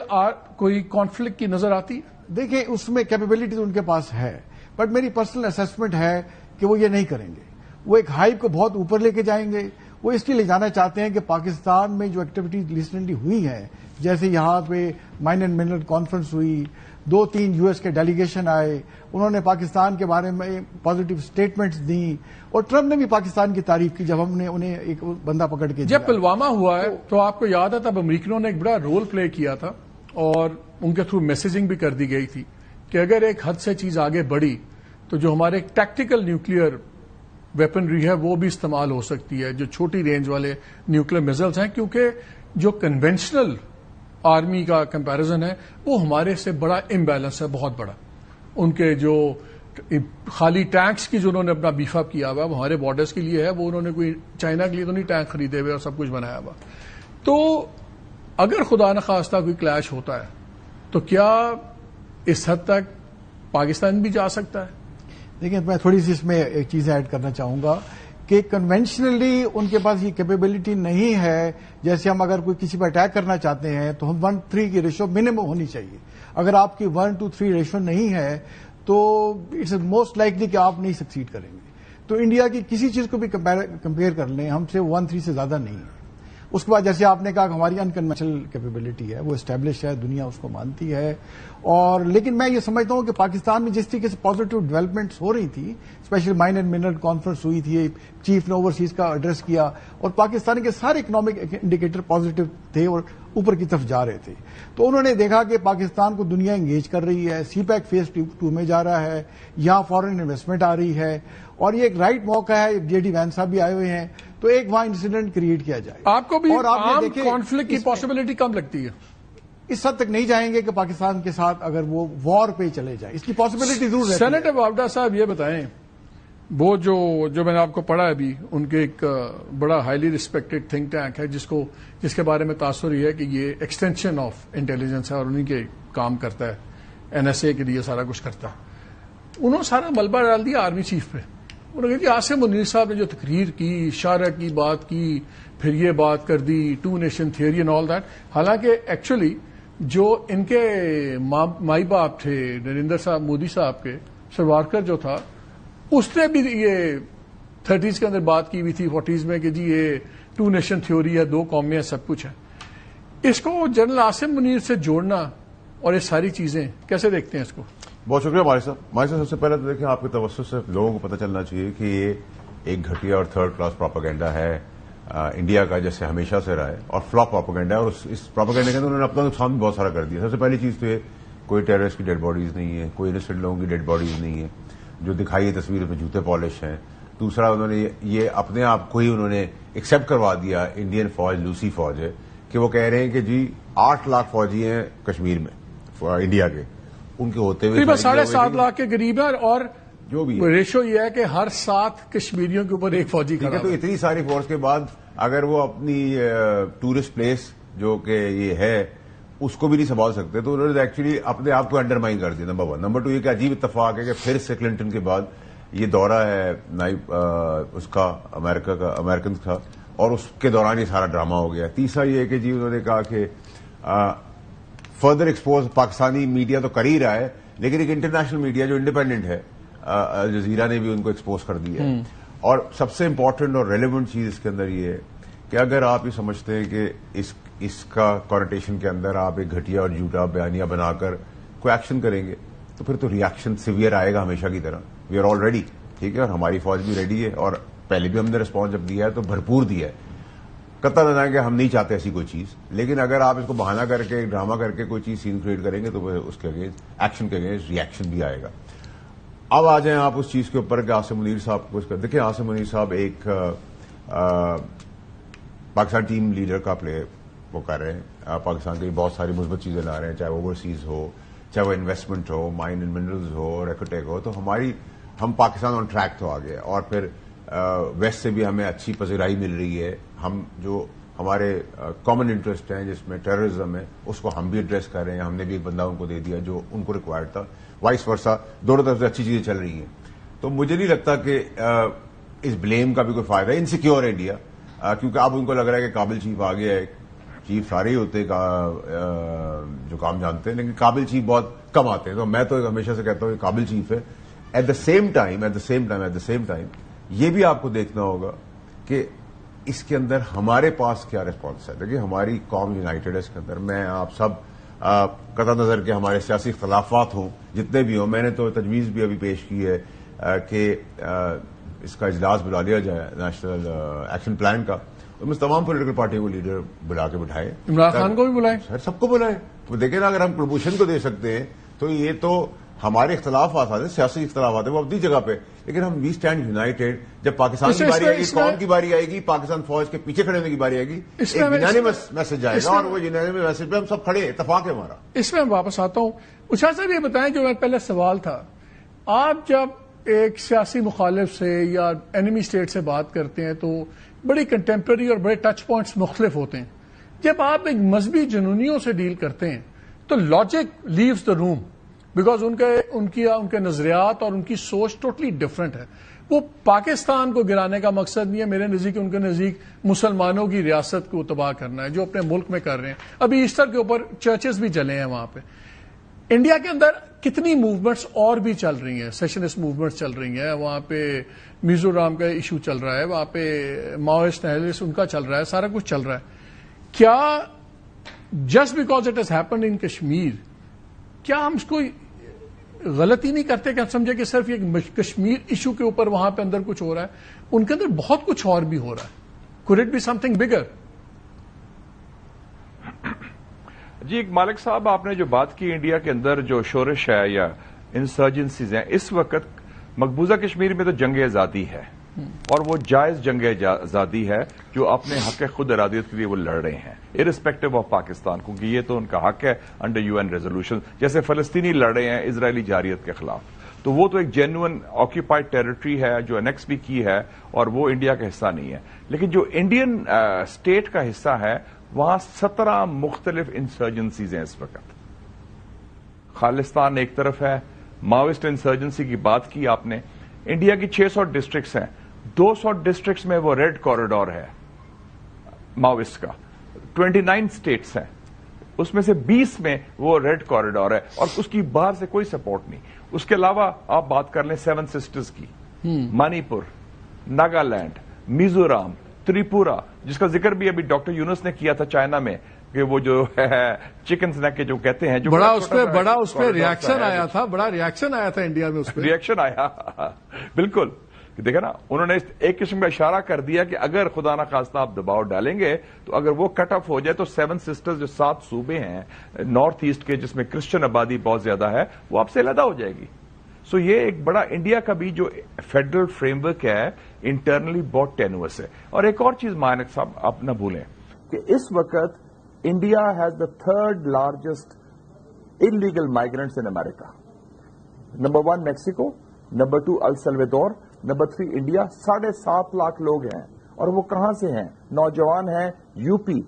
کوئی کانفلکٹ کی نظر آتی؟ دیکھیں, اس میں کیپیبلٹی تو ان کے پاس ہے, بٹ میری پرسنل اسسمنٹ ہے کہ وہ یہ نہیں کریں گے. وہ ایک ہائپ کو بہت اوپر لے کے جائیں گے. وہ اس لیے لے جانا چاہتے ہیں کہ پاکستان میں جو ایکٹیویٹیز ریسنٹلی ہوئی ہیں, جیسے یہاں پہ مائن اینڈ منرل کانفرنس ہوئی, 2-3 US کے ڈیلیگیشن آئے, انہوں نے پاکستان کے بارے میں پازیٹو اسٹیٹمنٹس دیں, اور ٹرمپ نے بھی پاکستان کی تعریف کی جب ہم نے انہیں ایک بندہ پکڑ کے جب پلوامہ ہوا ہے تو آپ کو یاد ہے تب امریکنوں نے ایک بڑا رول پلے کیا تھا, اور ان کے تھرو میسیجنگ بھی کر دی گئی تھی کہ اگر ایک حد سے چیز آگے بڑھی تو جو ہمارے ٹیکٹیکل نیوکلیئر ویپنری ہے وہ بھی استعمال ہو سکتی ہے, جو چھوٹی رینج والے نیوکلیئر میزائلز ہیں, کیونکہ جو کنونشنل آرمی کا کمپیریزن ہے وہ ہمارے سے بڑا امبیلنس ہے, بہت بڑا. ان کے جو خالی ٹینکس کی جو انہوں نے اپنا بیف اپ کیا ہوا وہ ہمارے بارڈرز کے لیے ہے, وہ انہوں نے کوئی چائنا کے لیے تو نہیں ٹینک خریدے ہوئے اور سب کچھ بنایا ہوا. تو اگر خدا نخواستہ کوئی کلیش ہوتا ہے تو کیا اس حد تک پاکستان بھی جا سکتا ہے؟ دیکھیں, میں تھوڑی سی اس میں ایک چیز ایڈ کرنا چاہوں گا کہ کنونشنلی ان کے پاس یہ کیپیبلٹی نہیں ہے. جیسے ہم اگر کوئی کسی پر اٹیک کرنا چاہتے ہیں تو ہم 1:3 کی ریشو منیمم ہونی چاہیے. اگر آپ کی 1:3 ریشو نہیں ہے تو اٹس موسٹ لائکلی کہ آپ نہیں سکسیڈ کریں گے. تو انڈیا کی کسی چیز کو بھی کمپیئر کر لیں, ہم سے 1:3 سے زیادہ نہیں ہے. اس کے بعد جیسے آپ نے کہا کہ ہماری انکنونشنل کیپیبلٹی ہے, وہ اسٹیبلش ہے, دنیا اس کو مانتی ہے. اور لیکن میں یہ سمجھتا ہوں کہ پاکستان میں جس طریقے سے پازیٹو ڈیولپمنٹس ہو رہی تھی, especially mine and mineral conference ہوئی تھی, چیف نے اوورسیز کا ایڈریس کیا, اور پاکستان کے سارے اکنامک انڈیکیٹر پازیٹو تھے اور اوپر کی طرف جا رہے تھے. تو انہوں نے دیکھا کہ پاکستان کو دنیا انگیج کر رہی ہے, سی پیک فیز 2 میں جا رہا ہے, یہاں فارن انویسٹمنٹ آ رہی ہے, اور یہ ایک رائٹ موقع ہے. جے ڈی وین صاحب بھی آئے ہوئے ہیں, تو ایک وہاں انسیڈنٹ کریٹ کیا جائے. آپ کو بھی عام کانفلکٹ کی پاسبلٹی کم لگتی ہے؟ اس حد تک نہیں جائیں گے کہ پاکستان کے ساتھ اگر وہ وار پہ چلے جائیں, اس کی پاسبلٹی ضرور ہے. سینیٹر واوڈا صاحب یہ بتائیں, وہ جو میں نے آپ کو پڑھا ابھی, ان کے ایک بڑا ہائیلی ریسپیکٹڈ تھنک ٹینک ہے جس کے بارے میں تاثر یہ ہے کہ یہ ایکسٹینشن آف انٹیلیجنس ہے اور انہیں کے کام کرتا ہے, NSA کے لیے سارا کچھ کرتا ہے. انہوں نے سارا ملبہ ڈال دیا آرمی چیف پہ. انہوں نے کہا کہ عاصم منیر صاحب نے جو تقریر کی, شارع کی بات کی, پھر یہ بات کر دی 2 nation theory and all that. حالانکہ ایکچولی جو ان کے مائی باپ تھے نریندر صاحب مودی صاحب کے, سروارکر جو تھا, اس نے بھی یہ 30s کے اندر بات کی ہوئی تھی, 40s میں, کہ جی یہ 2 نیشن تھیوری ہے, 2 قومیں ہیں, سب کچھ ہے. اس کو جنرل عاصم منیر سے جوڑنا اور یہ ساری چیزیں کیسے دیکھتے ہیں اس کو؟ بہت شکریہ مالک صاحب سب سے پہلے تو دیکھیں آپ کے توسط سے لوگوں کو پتہ چلنا چاہیے کہ یہ ایک گھٹیا اور تھرڈ کلاس پروپیگنڈا ہے انڈیا کا، جیسے ہمیشہ سے رہا ہے، اور فلاپ پروپیگنڈا ہے، اور اس پروپیگنڈا کے اندر انہوں نے اپنا نقصان بھی بہت سارا کر دیا. سب سے پہلی چیز تو یہ کوئی ٹیررسٹ کی ڈیڈ باڈیز نہیں ہے، کوئی انسٹنٹ لوگوں کی ڈیڈ باڈیز نہیں ہے، جو دکھائی ہے تصویر میں جوتے پالش ہیں. دوسرا انہوں نے یہ اپنے آپ کو ہی انہوں نے ایکسپٹ کروا دیا، انڈین فوج لوسی فوج ہے، کہ وہ کہہ رہے ہیں کہ جی 8 لاکھ فوجی ہیں کشمیر میں انڈیا کے، ان کے ہوتے ہوئے 7.5 لاکھ کے قریب ہے، اور جو بھی ریشو یہ ہے کہ ہر 7 کشمیریوں کے اوپر ایک فوجی کھڑا ہے. تو اتنی ساری فورس کے بعد اگر وہ اپنی ٹورسٹ پلیس جو کہ یہ ہے اس کو بھی نہیں سنبھال سکتے، تو انہوں نے ایکچولی اپنے آپ کو انڈرمائن کر دیا. نمبر 1. نمبر 2 یہ کہ عجیب اتفاق ہے کہ پھر سے کلنٹن کے بعد یہ دورہ ہے نائب اس کا امریکن کا، اور اس کے دوران یہ سارا ڈرامہ ہو گیا. تیسرا یہ کہ جی انہوں نے کہا کہ فردر ایکسپوز پاکستانی میڈیا تو کر ہی رہا ہے، لیکن ایک انٹرنیشنل میڈیا جو انڈیپینڈنٹ ہے، الجزیرہ نے بھی ان کو ایکسپوز کر دیا ہے. اور سب سے امپورٹنٹ اور ریلیونٹ چیز اس کے اندر یہ ہے کہ اگر آپ یہ سمجھتے ہیں کہ اس کا کانوٹیشن کے اندر آپ ایک گھٹیا اور جھوٹا بیانیہ بنا کر کوئی ایکشن کریں گے تو پھر تو ریئیکشن سیویئر آئے گا ہمیشہ کی طرح. وی آر آل ریڈی، ٹھیک ہے، اور ہماری فوج بھی ریڈی ہے، اور پہلے بھی ہم نے رسپانس جب دیا ہے تو بھرپور دیا ہے. قطع نہ کہ ہم نہیں چاہتے ایسی کوئی چیز، لیکن اگر آپ اس کو بہانہ کر کے ڈرامہ کر کے کوئی چیز سین کریٹ کریں گے تو اس کے اگینسٹ ایکشن کے اگینسٹ ریئیکشن بھی آئے گا. اب آ جائیں آپ اس چیز کے اوپر کہ عاصم منیر صاحب کو دیکھیں. عاصم منیر صاحب ایک پاکستان ٹیم لیڈر کا پلے وہ کر رہے ہیں، پاکستان کی بہت ساری مثبت چیزیں لا رہے ہیں، چاہے اوورسیز ہو، چاہے وہ انویسٹمنٹ ہو، مائن اینڈ منرلز ہو، ریکوٹیک ہو. تو ہم پاکستان آن ٹریک تو آ گئے، اور پھر ویسٹ سے بھی ہمیں اچھی پذیرائی مل رہی ہے. ہم جو ہمارے کامن انٹرسٹ ہیں جس میں ٹیررزم ہے اس کو ہم بھی ایڈریس کر رہے ہیں. ہم نے بھی ایک بندہ ان کو دے دیا جو ان کو ریکوائرڈ تھا، وائس ورسا، دونوں طرف سے اچھی چیزیں چل رہی ہیں. تو مجھے نہیں لگتا کہ اس بلیم کا بھی کوئی فائدہ ہے. انسیکیور ہے انڈیا، کیونکہ اب ان کو لگ رہا ہے کہ قابل چیف آ گیا ہے. چیف سارے ہی ہوتے جو کام جانتے ہیں، لیکن قابل چیف بہت کم آتے ہیں. تو میں تو ہمیشہ سے کہتا ہوں کہ قابل چیف ہے. ایٹ دا سیم ٹائم یہ بھی آپ کو دیکھنا ہوگا کہ اس کے اندر ہمارے پاس کیا ریسپانس ہے. دیکھیے ہماری قوم یونائٹڈ ہے اس کے اندر. میں آپ سب قطع نظر کے ہمارے سیاسی اختلافات ہوں جتنے بھی ہوں، میں نے تو تجویز بھی ابھی پیش کی ہے کہ اس کا اجلاس بلا لیا جائے نیشنل ایکشن پلان کا. اس تمام پولیٹیکل پارٹیوں کو لیڈر بلا کے بٹھائے، عمران خان کو بھی بلائیں، سب کو بلائیں. وہ دیکھیں نا، اگر ہم پروموشن کو دے سکتے ہیں تو یہ تو ہمارے اختلافات ہیں، سیاسی اختلافات ہیں، وہ اپنی جگہ پہ، لیکن ہم وی اسٹینڈ یونائٹڈ. جب پاکستان کی باری آئے گی، قوم کی باری آئے گی، پاکستان فوج کے پیچھے کھڑے ہونے کی باری آئے گی، ایک یونانیمس میسج آئے گا، اور وہ یونانیمس میسج پہ ہم سب کھڑے، اتفاق ہے ہمارا. اس میں واپس آتا ہوں. اچھا صاحب یہ بتائیں، جو میرا پہلے سوال تھا، آپ جب ایک سیاسی مخالف سے یا اینیمی اسٹیٹ سے بات کرتے ہیں تو بڑی کنٹمپرری اور بڑے ٹچ پوائنٹس مختلف ہوتے ہیں. جب آپ ایک مذہبی جنونیوں سے ڈیل کرتے ہیں تو logic leaves the room, because ان کے نظریات اور ان کی سوچ ٹوٹلی ڈفرنٹ ہے. وہ پاکستان کو گرانے کا مقصد نہیں ہے میرے نزدیک، ان کے نزدیک مسلمانوں کی ریاست کو تباہ کرنا ہے جو اپنے ملک میں کر رہے ہیں. ابھی ایسٹر کے اوپر چرچز بھی جلے ہیں وہاں پہ. انڈیا کے اندر کتنی موومنٹس اور بھی چل رہی ہیں، سیشنسٹ موومنٹس چل رہی ہیں. وہاں پہ میزورام کا ایشو چل رہا ہے، وہاں پہ ماؤسٹ ان کا چل رہا ہے، سارا کچھ چل رہا ہے. کیا just because it has happened in Kashmir, کیا ہم اس کو غلطی نہیں کرتے کہ ہم سمجھے کہ صرف یہ کشمیر ایشو کے اوپر وہاں پہ اندر کچھ ہو رہا ہے؟ ان کے اندر بہت کچھ اور بھی ہو رہا ہے. could it be something bigger؟ جی مالک صاحب، آپ نے جو بات کی انڈیا کے اندر جو شورش ہے یا انسرجنسیز ہیں، اس وقت مقبوضہ کشمیر میں تو جنگ آزادی ہے، اور وہ جائز جنگ آزادی ہے جو اپنے حق خود ارادیت کے لیے وہ لڑ رہے ہیں ارسپیکٹو آف پاکستان، کیونکہ یہ تو ان کا حق ہے انڈر UN ریزولوشن. جیسے فلسطینی لڑ رہے ہیں اسرائیلی جارحیت کے خلاف، تو وہ تو ایک جینوئن آکوپائڈ ٹیریٹری ہے جو انیکس بھی کی ہے، اور وہ انڈیا کا حصہ نہیں ہے. لیکن جو انڈین اسٹیٹ کا حصہ ہے وہاں 17 مختلف انسرجنسیز ہیں اس وقت. خالستان ایک طرف ہے، ماوسٹ انسرجنسی کی بات کی آپ نے. انڈیا کی 600 ڈسٹرکٹس ہیں، 200 ڈسٹرکٹس میں وہ ریڈ کوریڈور ہے ماوسٹ کا. 29 اسٹیٹس ہیں، اس میں سے 20 میں وہ ریڈ کوریڈور ہے، اور اس کی باہر سے کوئی سپورٹ نہیں. اس کے علاوہ آپ بات کر لیں 7 سسٹرز کی، منی پور، ناگالینڈ، میزورام، تریپورا، جس کا ذکر بھی ابھی ڈاکٹر یونس نے کیا تھا چائنا میں. کہ وہ جو ہے چکن سنیک کے جو کہتے ہیں جو بڑا اس پہ ریاکشن آیا تھا، بڑا ریاکشن آیا تھا انڈیا میں، اس پہ ریاکشن آیا بالکل. دیکھیں نا، انہوں نے ایک قسم کا اشارہ کر دیا کہ اگر خدا نہ خواستہ آپ دباؤ ڈالیں گے تو اگر وہ کٹ آف ہو جائے تو 7 سسٹرز جو 7 صوبے ہیں نارتھ ایسٹ کے جس میں کرسچن آبادی بہت زیادہ ہے وہ آپ سے علیحدہ ہو جائے گی. سو یہ ایک بڑا انڈیا کا بھی جو فیڈرل فریم ورک ہے انٹرنلی بہت ٹینوس ہے. اور ایک اور چیز مانک صاحب آپ نہ بھولیں کہ اس وقت India has the 3rd largest illegal migrants in America. Number 1 Mexico, number 2 El Salvador, number 3 India. 7.5 lakh لوگ ہیں اور وہ کہاں سے ہیں؟ نوجوان ہیں یو پی،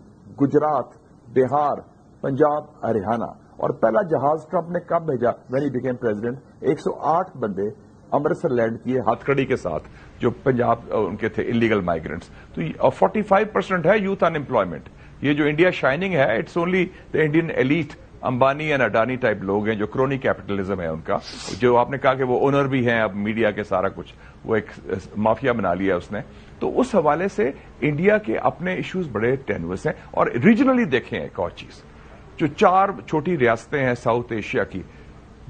گجرات، بہار، پنجاب، ہریانہ. اور پہلا جہاز ٹرمپ نے کب بھیجا؟ When he became president. 108 بندے امرتسر لینڈ کیے ہتھ کڑی کے ساتھ جو پنجاب ان کے تھے انلیگل مائیگرنٹس. تو 45% ہے یوتھ ان امپلائمنٹ. یہ جو انڈیا شائننگ ہے it's only the Indian elite, Ambani and Adani type لوگ ہیں جو کرونی کیپٹلزم ہے ان کا. جو آپ نے کہا کہ وہ اونر بھی ہیں اب میڈیا کے سارا کچھ، وہ ایک مافیا بنا لیا اس نے. تو اس حوالے سے انڈیا کے اپنے ایشوز بڑے ٹینوس ہیں. اور ریجنلی دیکھیں ایک اور چیز، جو 4 چھوٹی ریاستیں ہیں ساؤتھ ایشیا کی،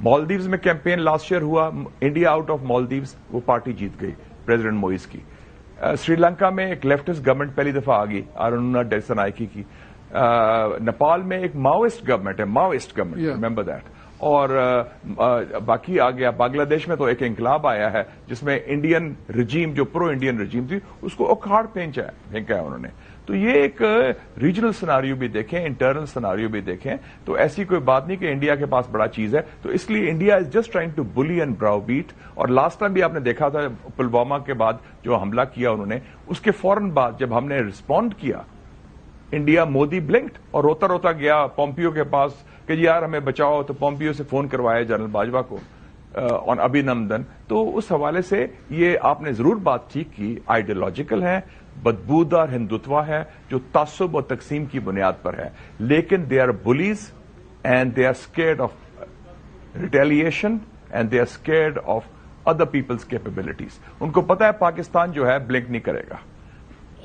مالدیوز میں کیمپین لاسٹ ایئر ہوا، انڈیا آؤٹ آف مالدیوز، وہ پارٹی جیت گئی پریزیڈنٹ موئز کی. سری لنکا میں ایک لیفٹسٹ گورنمنٹ پہلی دفعہ آ گئی آروننا ڈیسنائکی کی. نیپال میں ایک ماوسٹ گورنمنٹ ہے، ماوسٹ گورنمنٹ، ریمبر دیٹ. اور باقی آ گیا بنگلہ دیش میں تو ایک انقلاب آیا ہے جس میں انڈین رجیم جو پرو انڈین رجیم تھی اس کو اکھاڑ پھینکا ہے انہوں نے. تو یہ ایک ریجنل سناریو بھی دیکھیں، انٹرنل سناریو بھی دیکھیں. تو ایسی کوئی بات نہیں کہ انڈیا کے پاس بڑا چیز ہے. تو اس لیے India is just trying to bully and browbeat. اور لاسٹ ٹائم بھی آپ نے دیکھا تھا پلوامہ کے بعد جو حملہ کیا انہوں نے، اس کے فوراً بعد جب ہم نے رسپونڈ کیا انڈیا، مودی بلنکڈ اور روتا روتا گیا پومپیو کے پاس کہ یار ہمیں بچاؤ. تو پومپیو سے فون کروایا جنرل باجوہ کو آن ابھینندن. تو اس حوالے سے یہ آپ نے ضرور بات ٹھیک کی، آئیڈیالوجیکل ہے، بدبودار ہندوتوا ہے جو تعصب اور تقسیم کی بنیاد پر ہے. لیکن they are bullies and they are scared of retaliation and they are scared of other people's capabilities. ان کو پتا ہے پاکستان جو ہے بلنک نہیں کرے گا.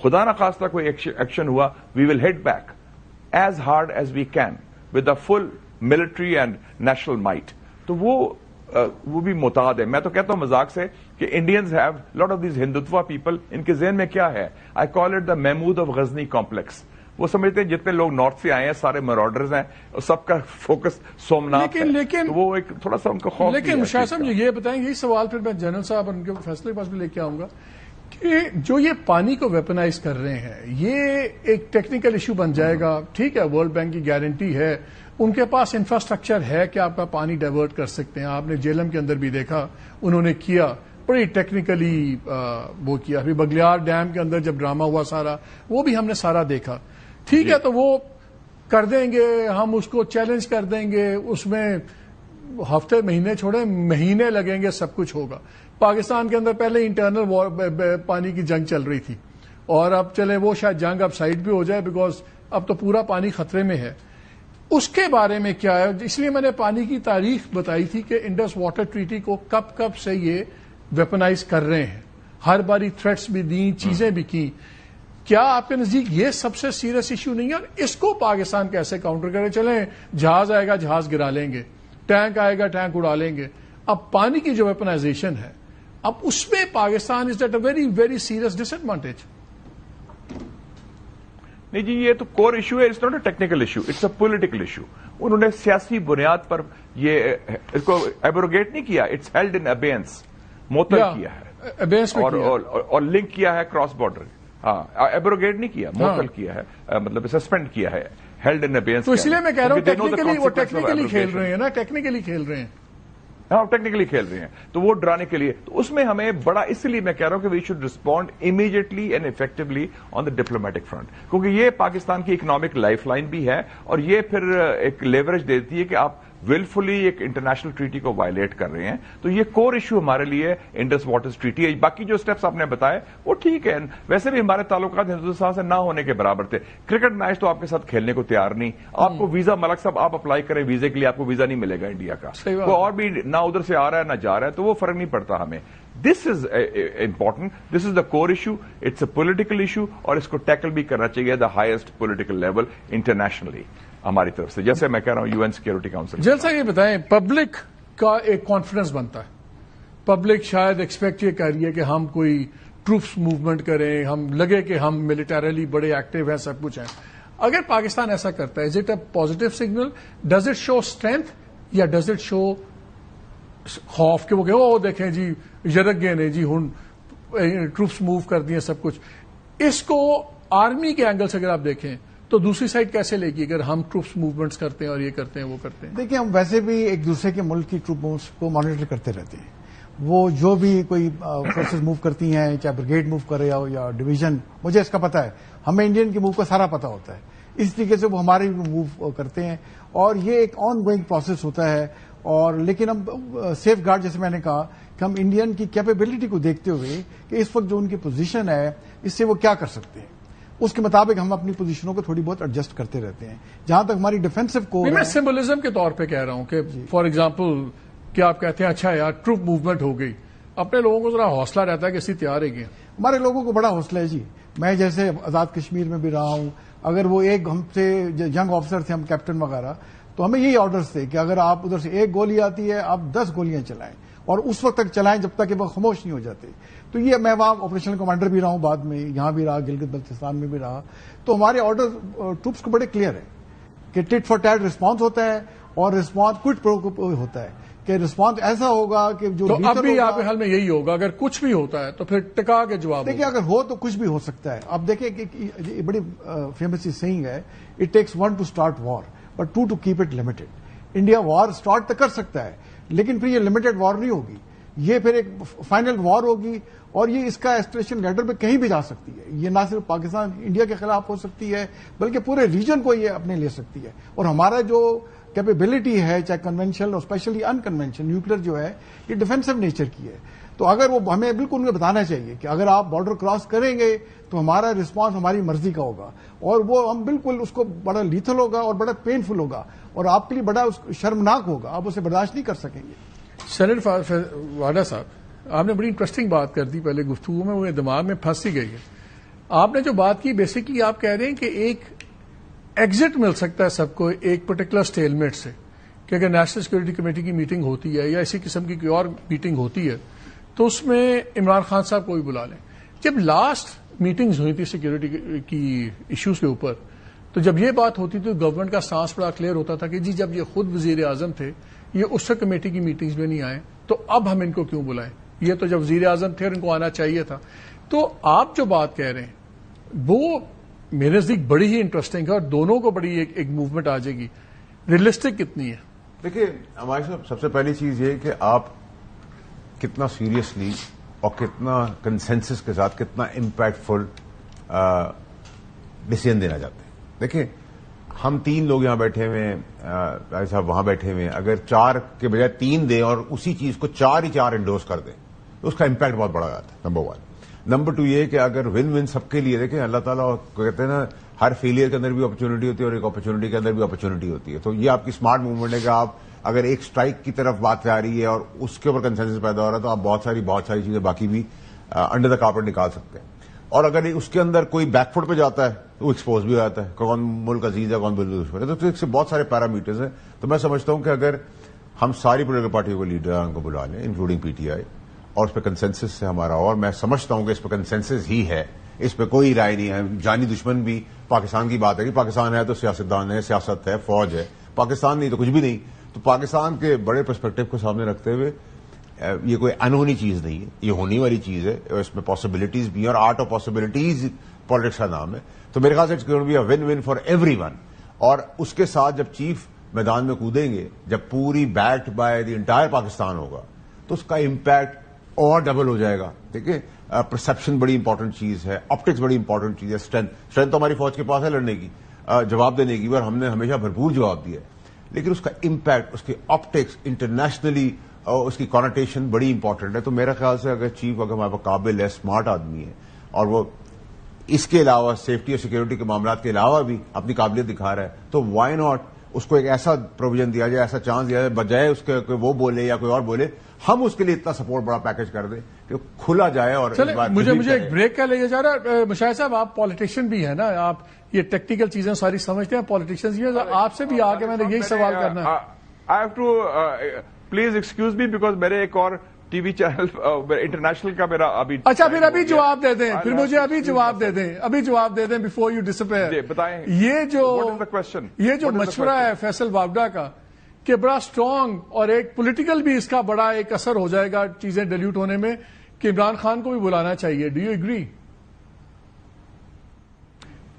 خدا نہ خواستہ کوئی ایکشن ہوا، we will hit back as hard as we can with the full military and national might. تو وہ بھی محتاط ہے. میں تو کہتا ہوں مذاق سے کہ Indians have lot of these Hindutva people, ان کے ذہن میں کیا ہے؟ I call it the Mahmud of Ghazni complex. وہ سمجھتے ہیں جتنے لوگ نارتھ سے آئے ہیں سارے مراڈرز ہیں، سب کا فوکس سومناتھ ہے. لیکن وہ ایک تھوڑا سا ان کا خوف. لیکن مشاہد صاحب مجھے یہ بتائیں، یہی سوال پھر میں جنرل صاحب اور ان کے فیصلے کے پاس بھی لے کے آؤں گا کہ جو یہ پانی کو ویپنائز کر رہے ہیں یہ ایک ٹیکنیکل ایشو بن جائے گا. ٹھیک ہے، ورلڈ بینک کی گارنٹی ہے، ان کے پاس انفراسٹرکچر ہے کہ آپ کا پانی ڈائیورٹ کر سکتے ہیں. آپ نے جیلم کے اندر بھی دیکھا انہوں نے کیا، بڑی ٹیکنیکلی وہ کیا. ابھی بگلیار ڈیم کے اندر جب ڈرامہ ہوا سارا، وہ بھی ہم نے سارا دیکھا. ٹھیک ہے، تو وہ کر دیں گے، ہم اس کو چیلنج کر دیں گے، اس میں ہفتے مہینے چھوڑیں، مہینے لگیں گے، سب کچھ ہوگا. پاکستان کے اندر پہلے انٹرنل پانی کی جنگ چل رہی تھی اور اب چلے وہ شاید جنگ اب سائڈ بھی ہو جائے بیکاز اب تو پورا پانی خطرے میں ہے. اس کے بارے میں کیا ہے؟ اس لیے میں نے پانی کی تاریخ بتائی تھی کہ انڈس واٹر ٹریٹی کو کب سے یہ ویپنائز کر رہے ہیں. ہر باری تھریٹس بھی دیں، چیزیں بھی کی. کیا آپ کے نزدیک یہ سب سے سیریس ایشو نہیں ہے؟ اور اس کو پاکستان کیسے کاؤنٹر کرے؟ چلیں جہاز آئے گا جہاز گرا لیں گے، ٹینک آئے گا ٹینک اڑا لیں گے. اب پانی کی جو ویپنائزیشن ہے اب اس میں Pakistan is at a very very serious disadvantage. نہیں جی، یہ تو کور ایشو ہے، it's not a technical issue, it's a political issue. انہوں نے سیاسی بنیاد پر یہ اس کو ایبروگیٹ نہیں کیا، اٹس ہیلڈ ان ابینس، معطل کیا ہے اور لنک کیا ہے کراس بارڈر. ہاں، ایبروگیٹ نہیں کیا، معطل کیا ہے، مطلب سسپینڈ کیا ہے، ہیلڈ ان ابینس. تو اس لیے میں کہہ رہا ہوں وہ ٹیکنیکلی کھیل رہے ہیں نا، ٹیکنیکلی کھیل رہے ہیں. ہاں ٹیکنیکلی کھیل رہے ہیں تو وہ ڈرانے کے لیے. تو اس میں ہمیں بڑا، اس لیے میں کہہ رہا ہوں کہ we should respond immediately and effectively on the diplomatic front, کیونکہ یہ پاکستان کی اکنامک لائف لائن بھی ہے اور یہ پھر ایک لیوریج دیتی ہے کہ آپ willfully ایک انٹرنیشنل ٹریٹی کو وائلیٹ کر رہے ہیں. تو یہ کور ایشو ہمارے لیے انڈس واٹرز ٹریٹی ہے. باقی جو اسٹیپس آپ نے بتائے وہ ٹھیک ہے, ویسے بھی ہمارے تعلقات ہندوستان سے نہ ہونے کے برابر تھے. کرکٹ میچ تو آپ کے ساتھ کھیلنے کو تیار نہیں. آپ کو ویزا, ملک صاحب آپ اپلائی کریں ویزے کے لیے, آپ کو ویزا نہیں ملے گا انڈیا کا. کوئی اور بھی نہ ادھر سے آ رہا ہے نہ جا رہا ہے, تو وہ فرق نہیں پڑتا ہمیں. This is important, this is the core issue, it's a political issue, اور اس کو ٹیکل بھی کرنا چاہیے the highest political level internationally ہماری طرف سے, جیسے میں کہہ رہا ہوں UN سیکورٹی کاؤنسل. جیل صاحب یہ بتائیں, پبلک کا ایک کانفیڈنس بنتا ہے, پبلک شاید ایکسپیکٹ یہ کر رہی ہے کہ ہم کوئی ٹروپس موومنٹ کریں, ہم لگے کہ ہم ملٹریلی بڑے ایکٹیو ہیں, سب کچھ ہیں. اگر پاکستان ایسا کرتا ہے, is it a positive signal, does it show strength یا ڈز اٹ شو خوف کہ وہ کہ وہ دیکھیں جی یرک گئے نے جی ہن ٹروپس موو کر دیے سب کچھ. اس کو آرمی کے اینگل سے اگر آپ دیکھیں تو دوسری سائڈ کیسے لے گی اگر ہم ٹروپس موومنٹس کرتے ہیں اور یہ کرتے ہیں وہ کرتے ہیں؟ دیکھیں, ہم ویسے بھی ایک دوسرے کے ملک کی ٹروپ مووز کو مانیٹر کرتے رہتے ہیں. وہ جو بھی کوئی فورسز موو کرتی ہیں, چاہے بریگیڈ موو کرے یا ڈویژن, مجھے اس کا پتا ہے, ہمیں انڈین کے موو کا سارا پتا ہوتا ہے. اس طریقے سے وہ ہمارے بھی موو کرتے ہیں, اور یہ ایک آن گوئنگ پروسیس ہوتا ہے. اور لیکن ہم سیف گارڈ, جیسے میں نے کہا کہ ہم انڈین کی کیپیبلٹی کو دیکھتے ہوئے کہ اس وقت جو ان کی پوزیشن ہے اس سے وہ کیا کر سکتے ہیں, اس کے مطابق ہم اپنی پوزیشنوں کو تھوڑی بہت ایڈجسٹ کرتے رہتے ہیں. جہاں تک ہماری ڈیفینسو کو, میں سمبلزم کے طور پہ کہہ رہا ہوں کہ فار ایگزامپل کیا آپ کہتے ہیں اچھا یار ٹروپ موومنٹ ہو گئی, اپنے لوگوں کو ذرا حوصلہ رہتا ہے کہ اسی تیار ہے. ہمارے لوگوں کو بڑا حوصلہ ہے جی. میں جیسے آزاد کشمیر میں بھی رہا ہوں, اگر وہ ایک ہم سے ینگ آفیسر تھے, ہم کیپٹن وغیرہ, تو ہمیں یہی آرڈرز تھے کہ اگر آپ ادھر سے ایک گولی آتی ہے آپ 10 گولیاں چلائیں, اور اس وقت تک چلائیں جب تک کہ وہ خاموش نہیں ہو جاتے. تو یہ میں وہاں آپریشنل کمانڈر بھی رہا ہوں, بعد میں یہاں بھی رہا, گلگت بلتستان میں بھی رہا. تو ہمارے آرڈر ٹروپس کو بڑے کلیئر ہے کہ ٹٹ فار ٹیٹ رسپانس ہوتا ہے, اور رسپانس کوئٹ پرو ہوتا ہے کہ رسپانس ایسا ہوگا کہ جو اب بھی آپ کے حال میں یہی ہوگا, اگر کچھ بھی ہوتا ہے تو پھر ٹکا کے جواب. دیکھیں اگر ہو تو کچھ بھی ہو سکتا ہے. آپ دیکھیں کہ بڑی فیمس سیئنگ ہے, it takes 1 to start war but 2 to keep it limited. India war start تو کر سکتا ہے, لیکن پھر یہ لمیٹڈ وار نہیں ہوگی, یہ پھر ایک فائنل وار ہوگی, اور یہ اس کا ایسکلیشن لیڈر پہ کہیں بھی جا سکتی ہے. یہ نہ صرف پاکستان انڈیا کے خلاف ہو سکتی ہے بلکہ پورے ریجن کو یہ اپنے لے سکتی ہے. اور ہمارا جو کیپیبلٹی ہے, چاہے کنونشنل اور اسپیشلی ان کنونشنل نیوکلیر جو ہے, یہ ڈیفینسو نیچر کی ہے. تو اگر وہ ہمیں بالکل ان کو بتانا چاہیے کہ اگر آپ بارڈر کراس کریں گے تو ہمارا رسپانس ہماری مرضی کا ہوگا, اور وہ ہم بالکل اس کو بڑا لیتھل ہوگا اور بڑا پینفل ہوگا, اور آپ کے لیے بڑا شرمناک ہوگا, آپ اسے برداشت نہیں کر سکیں گے. سینیٹر واڈا صاحب, آپ نے بڑی انٹرسٹنگ بات کر دی پہلے گفتگو میں, وہ دماغ میں پھنس ہی گئی ہے. آپ نے جو بات کی بیسکلی آپ کہہ رہے ہیں کہ ایک ایگزٹ مل سکتا ہے سب کو ایک پرٹیکولر اسٹیل میٹ سے, کہ اگر نیشنل سیکورٹی کمیٹی کی میٹنگ ہوتی ہے یا اسی قسم کی کوئی اور میٹنگ ہوتی ہے تو اس میں عمران خان صاحب کو بھی بلا لیں. جب لاسٹ میٹنگز ہوئی تھی سیکورٹی کی ایشوز کے اوپر, تو جب یہ بات ہوتی تھی تو گورنمنٹ کا سانس بڑا کلیئر ہوتا تھا کہ جی جب یہ خود وزیر اعظم تھے یہ اس کمیٹی کی میٹنگز میں نہیں آئے تو اب ہم ان کو کیوں بلائیں, یہ تو جب وزیر اعظم تھے اور ان کو آنا چاہیے تھا. تو آپ جو بات کہہ رہے ہیں وہ میرے نزدیک بڑی ہی انٹرسٹنگ ہے, اور دونوں کو بڑی ایک موومنٹ آ جائے گی. ریئلسٹک کتنی ہے؟ دیکھیے ہمارے صاحب, سب سے پہلی چیز یہ کہ آپ کتنا سیریسلی اور کتنا کنسنسس کے ساتھ کتنا امپیکٹفل ڈیسیژن دینا چاہتے ہیں. دیکھیں ہم 3 لوگ یہاں بیٹھے ہوئے ہیں, صاحب وہاں بیٹھے ہوئے ہیں, اگر 4 کے بجائے 3 دیں اور اسی چیز کو 4 ہی 4 انڈورس کر دیں تو اس کا امپیکٹ بہت بڑا آتا ہے. نمبر 1. نمبر 2 یہ کہ اگر ون ون سب کے لیے, دیکھیں اللہ تعالیٰ کہتے ہیں نا ہر فیلئر کے اندر بھی اپرچونٹی ہوتی ہے اور ایک اپرچونٹی کے اندر بھی اپرچونٹی ہوتی ہے. تو یہ آپ کی اسمارٹ موومنٹ ہے کہ آپ اگر ایک اسٹرائک کی طرف بات جا رہی ہے اور اس کے اوپر کنسنسس پیدا ہو رہا ہے تو آپ بہت ساری چیزیں باقی بھی انڈر دا کارپیٹ نکال سکتے ہیں. اور اگر اس کے اندر کوئی بیک فٹ پہ جاتا ہے تو وہ ایکسپوز بھی ہو جاتا ہے, کون ملک عزیز ہے کون بالکل دشمن ہے. تو اس سے بہت سارے پیرامیٹرز ہیں. تو میں سمجھتا ہوں کہ اگر ہم ساری پولیٹیکل پارٹیوں کو لیڈران کو بلا لیں انکلوڈنگ پی ٹی آئی, اور اس پہ کنسنسس سے ہمارا, اور میں سمجھتا ہوں کہ اس پہ کنسنسس ہی ہے, اس پہ کوئی رائے نہیں ہے. جانی دشمن بھی پاکستان کی بات ہے کہ پاکستان ہے تو سیاستدان ہے, سیاست ہے, فوج ہے. پاکستان نہیں تو کچھ بھی نہیں. تو پاکستان کے بڑے پرسپیکٹو کو سامنے رکھتے ہوئے یہ کوئی انہونی چیز نہیں ہے, یہ ہونے والی چیز ہے. اس میں پاسبلٹیز بھی ہیں, اور آرٹ آف پاسبلٹیز پالیٹکس کا نام ہے. تو میرے خیال سے it's going to be a win win for everyone. اور اس کے ساتھ جب چیف میدان میں کودیں گے, جب پوری backed by the entire Pakistan ہوگا تو اس کا امپیکٹ اور ڈبل ہو جائے گا. ٹھیک ہے, پرسپشن بڑی امپورٹنٹ چیز ہے, آپٹکس بڑی امپورٹنٹ چیز ہے, اسٹرینتھ تو ہماری فوج کے پاس ہے لڑنے کی, جواب دینے کی, اور ہم نے ہمیشہ بھرپور جواب دیا ہے. لیکن اس کا امپیکٹ, اس کی آپٹکس انٹرنیشنلی اس کی کانوٹیشن بڑی امپورٹنٹ ہے. تو میرے خیال سے اگر چیف اگر ہمارے پاس قابل ہے, اسمارٹ آدمی ہے, اور وہ اس کے علاوہ سیفٹی اور سیکورٹی کے معاملات کے علاوہ بھی اپنی قابلیت دکھا رہا ہے, تو وائی ناٹ اس کو ایک ایسا پروویژن دیا جائے, ایسا چانس دیا جائے, بجائے اس کے وہ بولے یا کوئی اور بولے, ہم اس کے لیے اتنا سپورٹ بڑا پیکج کر دیں کہ کھلا جائے. اور مجھے ایک بریک کا لے جا رہا ہے. مشاہد صاحب, آپ پالیٹیشین بھی ہیں نا, آپ یہ ٹیکنیکل چیزیں ساری سمجھتے ہیں, پالیٹیشین بھی ہیں, آپ سے بھی آ کے میں نے یہی سوال کرنا ہے. I have to please excuse me because میرے ایک اور ٹی وی چینل انٹرنیشنل کا میرا ابھی. اچھا, پھر ابھی جواب دے دیں, پھر مجھے ابھی جواب دے دیں, ابھی جواب دے دیں بفور یو ڈسپیئر. بتائیں یہ جو مشورہ ہے فیصل وابڈا کا کہ بڑا اسٹرانگ اور ایک پولیٹیکل بھی اس کا بڑا ایک اثر ہو جائے گا چیزیں ڈیلیوٹ ہونے میں, کہ عمران خان کو بھی بلانا چاہیے. Do you agree?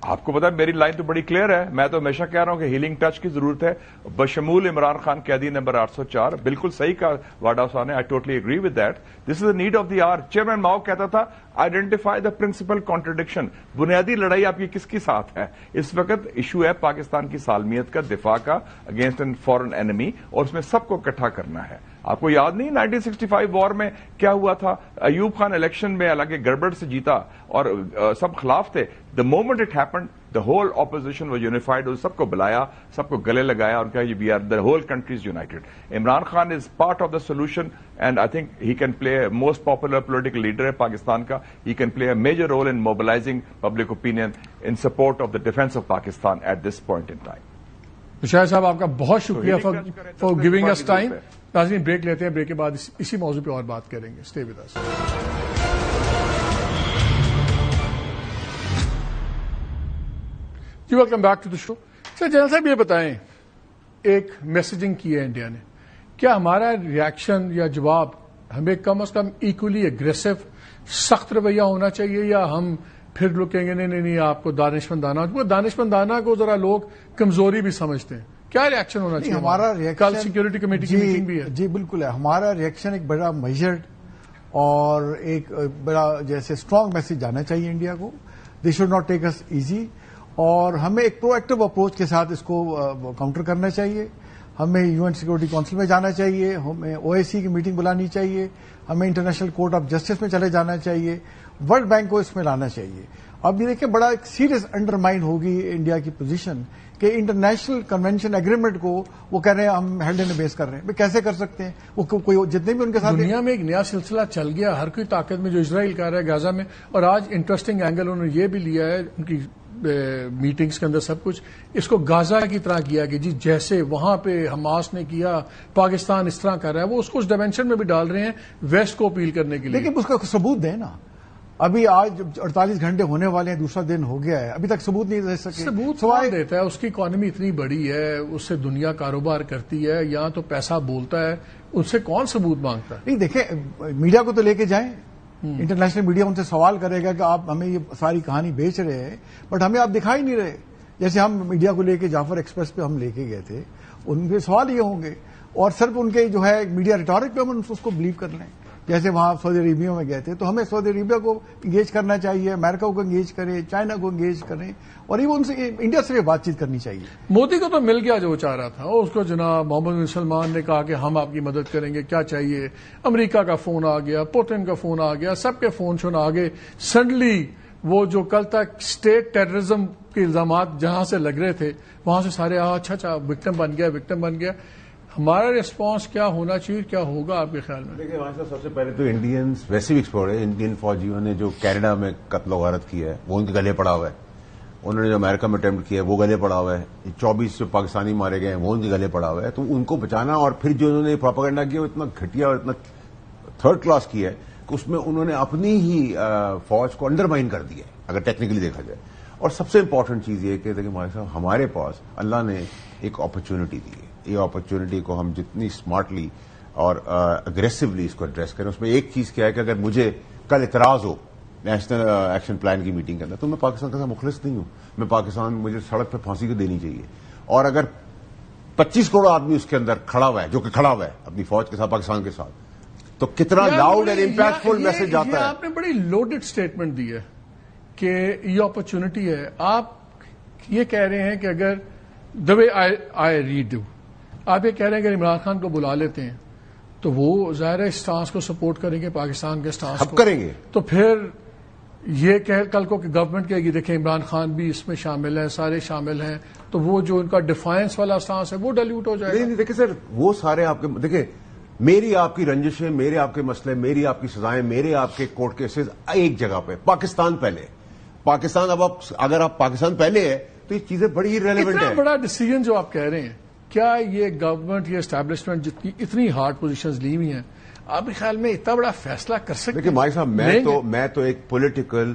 آپ کو پتا ہے میری لائن تو بڑی کلیئر ہے. میں تو ہمیشہ کہہ رہا ہوں کہ ہیلنگ ٹچ کی ضرورت ہے بشمول عمران خان قیدی نمبر 804. بالکل صحیح کہا واڈا صاحب نے, I totally agree with that. This is the need of the hour. Chairman Mao کہتا تھا آئیڈینٹیفائی دا پرنسپل کانٹرڈکشن. بنیادی لڑائی آپ کی کس کی ساتھ ہے اس وقت؟ ایشو ہے پاکستان کی سالمیت کا, دفاع کا اگینسٹ این فورن اینمی, اور اس میں سب کو اکٹھا کرنا ہے. آپ کو یاد نہیں 1965 وار میں کیا ہوا تھا؟ ایوب خان الیکشن میں حالانکہ گڑبڑ سے جیتا اور سب خلاف تھے. The moment it happened the whole opposition was unified. سب کو بلایا, سب کو گلے لگایا اور کہا we are the whole country is united. Imran Khan is part of the solution and I think he can play most popular political leader ہے پاکستان کا. He can play a major role in mobilising public opinion in support of the defence of Pakistan at this point in time. Mushahid صاحب, آپ کا بہت شکریہ فار گیونگ اس ٹائم. ناظرین, بریک لیتے ہیں, بریک کے بعد اسی موضوع پہ اور بات کریں گے. Stay with us. جی, welcome back to the show. Sir general صاحب, یہ بتائیں, ایک میسجنگ کی ہے انڈیا نے, کیا ہمارا ریئیکشن یا جواب ہمیں کم از کم ایکولی اگریسو سخت رویہ ہونا چاہیے, یا ہم پھر لوگ کہیں گے نہیں آپ کو دانشمندانہ کو ذرا لوگ کمزوری بھی سمجھتے ہیں؟ کیا ریئیکشن ہونا چاہیے ہمارا؟ کل سیکورٹی کمیٹی کی میٹنگ بھی ہے. جی بالکل ہے. ہمارا ریئیکشن ایک بڑا میجرڈ اور ایک بڑا جیسے اسٹرانگ میسج جانا چاہیے انڈیا کو. دے شوڈ ناٹ ٹیک اس ایزی, اور ہمیں ایک پرو ایکٹیو اپروچ کے ساتھ اس کو کاؤنٹر کرنا چاہیے. ہمیں UN سیکورٹی کونسل میں جانا چاہیے, ہمیں OIC کی میٹنگ بلانی چاہیے, ہمیں انٹرنیشنل کورٹ آف جسٹس میں چلے جانا چاہیے, ورلڈ بینک کو اس میں لانا چاہیے. اب یہ دیکھیں, بڑا ایک سیریس انڈرمائن ہوگی انڈیا کی پوزیشن کہ انٹرنیشنل کنونشن ایگریمنٹ کو وہ کہہ رہے ہیں ہم ہیلڈ اینڈ بیس کر رہے ہیں. کیسے کر سکتے ہیں؟ وہ کوئی جتنے بھی ان کے ساتھ دنیا میں ایک نیا سلسلہ چل گیا, ہر کوئی طاقت میں, جو اسرائیل کر رہا ہے غزہ میں. اور آج انٹرسٹنگ اینگل انہوں نے یہ بھی لیا ہے ان کی میٹنگز کے اندر, سب کچھ اس کو غزہ کی طرح کیا کہ جی جیسے وہاں پہ حماس نے کیا, پاکستان اس طرح کر رہا ہے. وہ اس کو اس ڈائمینشن میں بھی ڈال رہے ہیں ویسٹ کو اپیل کرنے کے لیے. لیکن اس کا ثبوت دیں نا. ابھی آج 48 گھنٹے ہونے والے ہیں, دوسرا دن ہو گیا ہے, ابھی تک ثبوت نہیں دے سکے. ثبوت سوال دیتا ہے, اس کی اکانومی اتنی بڑی ہے, اس سے دنیا کاروبار کرتی ہے, یہاں تو پیسہ بولتا ہے, اس سے کون ثبوت مانگتا ہے؟ نہیں دیکھیں, میڈیا کو تو لے کے جائیں, انٹرنیشنل میڈیا ان سے سوال کرے گا کہ آپ ہمیں یہ ساری کہانی بیچ رہے ہیں بٹ ہمیں آپ دکھائی نہیں رہے. جیسے ہم میڈیا کو لے کے جعفر ایکسپریس پہ ہم لے کے گئے تھے, ان کے سوال یہ ہوں گے, اور صرف ان کے جو ہے میڈیا ریٹورک پہ ہم اس کو بلیو کر لیں. جیسے وہاں سعودی عربیہ میں گئے تھے, تو ہمیں سعودی عربیہ کو انگیج کرنا چاہیے, امریکہ کو انگیج کریں, چائنا کو انگیج کریں, اور یہ ان سے انڈیا سے بات چیت کرنی چاہیے. مودی کو تو مل گیا جو چاہ رہا تھا, اس کو جناب محمد بن سلمان نے کہا کہ ہم آپ کی مدد کریں گے, کیا چاہیے. امریکہ کا فون آ گیا, پوٹن کا فون آ گیا, سب کے فون شون آ گئے. سڈنلی وہ جو کل تک اسٹیٹ ٹیررزم کے الزامات جہاں سے لگ رہے تھے وہاں سے سارے اچھا وکٹم بن گیا. ہمارا ریسپانس کیا ہونا چاہیے, کیا ہوگا آپ کے خیال میں؟ دیکھیے وہاں سے سب سے پہلے تو انڈینز ویسے بھی ایکسپورٹ ہے. انڈین فوجیوں نے جو کینیڈا میں قتل و غارت کی ہے وہ ان کے گلے پڑا ہوا ہے. انہوں نے جو امریکہ میں اٹیمپٹ کیا ہے وہ گلے پڑا ہوا ہے. 24 جو پاکستانی مارے گئے ہیں وہ ان کے گلے پڑا ہوا ہے. تو ان کو بچانا, اور پھر جو انہوں نے پروپیگنڈا کیا وہ اتنا گھٹیا اور اتنا تھرڈ کلاس کیا ہے کہ اس میں انہوں نے اپنی ہی فوج کو انڈرمائن کر دیا ہے اگر ٹیکنیکلی دیکھا جائے. اور سب سے امپورٹنٹ چیز یہ کہ ہمارے پاس اللہ نے ایک اپرچونٹی دی ہے. یہ اپرچونٹی کو ہم جتنی اسمارٹلی اور اگریسولی اس کو ایڈریس کریں. اس میں ایک چیز کیا ہے کہ اگر مجھے کل اعتراض ہو نیشنل ایکشن پلان کی میٹنگ کے اندر, تو میں پاکستان کا ساتھ مخلص نہیں ہوں. میں پاکستان مجھے سڑک پہ پھانسی کو دینی چاہیے. اور اگر 25 کروڑ آدمی اس کے اندر کھڑا ہوا ہے, جو کہ کھڑا ہوا ہے اپنی فوج کے ساتھ پاکستان کے ساتھ, تو کتنا لاؤڈ اینڈ امپیکٹفل میسج جاتا ہے. آپ نے بڑی لوڈڈ اسٹیٹمنٹ دی ہے کہ یہ اپرچونٹی ہے. آپ یہ کہہ رہے ہیں کہ اگر the way I read you آپ یہ کہہ رہے ہیں کہ عمران خان کو بلا لیتے ہیں تو وہ ظاہر ہے اسٹانس کو سپورٹ کریں گے، پاکستان کے اسٹانس کو کریں گے تو پھر یہ کہ کل کو کہ گورنمنٹ کہے گی دیکھیں عمران خان بھی اس میں شامل ہے، سارے شامل ہیں، تو وہ جو ان کا ڈیفائنس والا اسٹانس ہے وہ ڈیلیوٹ ہو جائے گا. نہیں دیکھیں سر، وہ سارے آپ کے دیکھیں میری آپ کی رنجشیں، میرے آپ کے مسئلے، میری آپ کی سزائیں، میرے آپ کے کورٹ کیسز ایک جگہ پہ. پاکستان پہلے، پاکستان اب اگر آپ پاکستان پہلے ہے تو یہ چیزیں بڑی ریلیونٹ اتنا ہیں. بڑا ڈیسیجن جو آپ کہہ رہے ہیں، کیا یہ گورنمنٹ یا اسٹیبلشمنٹ جتنی اتنی ہارڈ پوزیشنز لی ہوئی ہیں، آپ کے خیال میں اتنا بڑا فیصلہ کر سکتے ہیں؟ دیکھیں مائی صاحب، میں تو ایک پولیٹیکل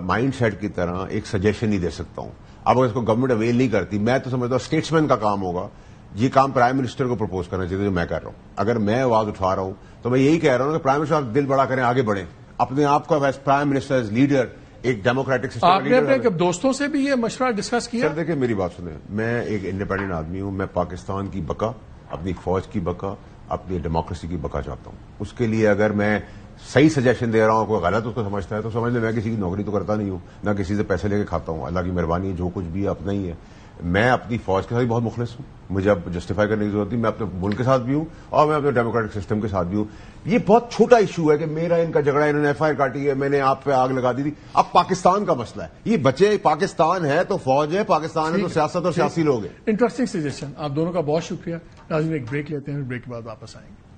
مائنڈ سیٹ کی طرح ایک سجیشن ہی دے سکتا ہوں. اب اگر اس کو گورنمنٹ اویل نہیں کرتی، میں تو سمجھتا ہوں اسٹیٹسمین کا کام ہوگا. یہ کام پرائم منسٹر کو پرپوز کرنا چاہیے جو میں کر رہا ہوں. اگر میں آواز اٹھا رہا ہوں تو میں یہی کہہ رہا ہوں کہ پرائم منسٹر آپ دل بڑا کریں، آگے بڑھیں، اپنے آپ کو as prime minister as leader ایک ڈیموکریٹک سسٹم. آپ نے اپنے دوستوں سے بھی یہ مشورہ ڈسکس کیا؟ سر دیکھیں میری بات سنیں، میں ایک انڈیپینڈنٹ آدمی ہوں. میں پاکستان کی بقا، اپنی فوج کی بقا، اپنی ڈیموکریسی کی بقا چاہتا ہوں. اس کے لیے اگر میں صحیح سجیشن دے رہا ہوں، کوئی غلط اس کو سمجھتا ہے تو سمجھ لیں میں کسی کی نوکری تو کرتا نہیں ہوں، نہ کسی سے پیسے لے کے کھاتا ہوں. اللہ کی مہربانی، جو کچھ بھی اپنا ہی ہے. میں اپنی فوج کے ساتھ بہت مخلص ہوں، مجھے اب جسٹیفائی کرنے کی ضرورت نہیں. میں اپنے ملک کے ساتھ بھی ہوں اور میں اپنے ڈیموکریٹک سسٹم کے ساتھ بھی ہوں. یہ بہت چھوٹا ایشو ہے کہ میرا ان کا جھگڑا، انہوں نے ایف آئی آر کاٹی ہے، میں نے آپ پہ آگ لگا دی تھی. اب پاکستان کا مسئلہ ہے، یہ بچے پاکستان ہے تو فوج ہے، پاکستان ہے تو سیاست اور سیاسی لوگ ہیں. Interesting suggestion. آپ دونوں کا بہت شکریہ. ناظرین ایک بریک لیتے ہیں، بریک کے بعد واپس آئیں گے.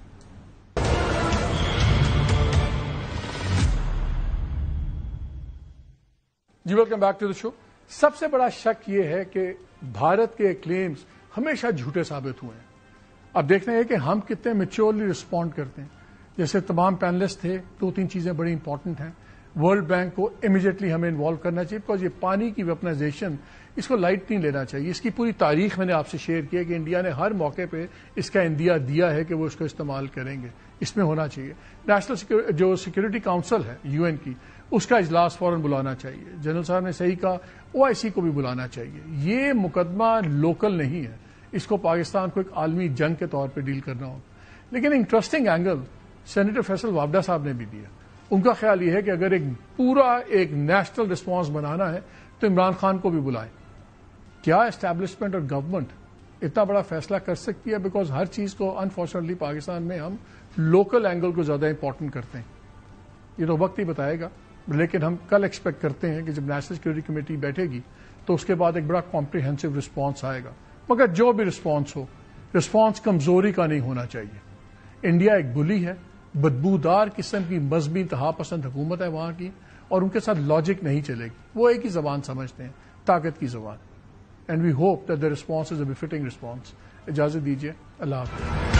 جی ویلکم بیک ٹو دا شو. سب سے بڑا شک یہ ہے کہ بھارت کے کلیمز ہمیشہ جھوٹے ثابت ہوئے ہیں. اب دیکھتے ہیں کہ ہم کتنے میچورلی رسپونڈ کرتے ہیں. جیسے تمام پینلسٹ تھے، 2-3 چیزیں بڑی امپورٹنٹ ہیں. ورلڈ بینک کو امیڈیٹلی ہمیں انوالو کرنا چاہیے، بیکاز یہ پانی کی ویپنائزیشن، اس کو لائٹ نہیں لینا چاہیے. اس کی پوری تاریخ میں نے آپ سے شیئر کیا کہ انڈیا نے ہر موقع پہ اس کا اندیا دیا ہے کہ وہ اس کو استعمال کریں گے. اس میں ہونا چاہیے. نیشنل جو سیکورٹی کاؤنسل ہے یو این کی، اس کا اجلاس فوراً بلانا چاہیے. جنرل صاحب نے صحیح کہا، OIC کو بھی بلانا چاہیے. یہ مقدمہ لوکل نہیں ہے، اس کو پاکستان کو ایک عالمی جنگ کے طور پہ ڈیل کرنا ہوگا. لیکن انٹرسٹنگ اینگل سینیٹر فیصل وابڈا صاحب نے بھی دیا. ان کا خیال یہ ہے کہ اگر ایک نیشنل رسپانس بنانا ہے تو عمران خان کو بھی بلائیں. کیا اسٹیبلشمنٹ اور گورنمنٹ اتنا بڑا فیصلہ کر سکتی ہے؟ بیکاز ہر چیز کو انفارچونیٹلی پاکستان میں ہم لوکل اینگل کو زیادہ امپورٹنٹ کرتے ہیں. یہ تو وقت ہی بتائے گا، لیکن ہم کل ایکسپیکٹ کرتے ہیں کہ جب نیشنل سیکورٹی کمیٹی بیٹھے گی تو اس کے بعد ایک بڑا کمپریہنسو رسپانس آئے گا. مگر جو بھی رسپانس ہو، رسپانس کمزوری کا نہیں ہونا چاہیے. انڈیا ایک بلی ہے، بدبودار قسم کی مذہبی انتہا پسند حکومت ہے وہاں کی، اور ان کے ساتھ لاجک نہیں چلے گی. وہ ایک ہی زبان سمجھتے ہیں، طاقت کی زبان. And we hope that the response is a befitting response. اجازت دیجیے، اللہ حافظ.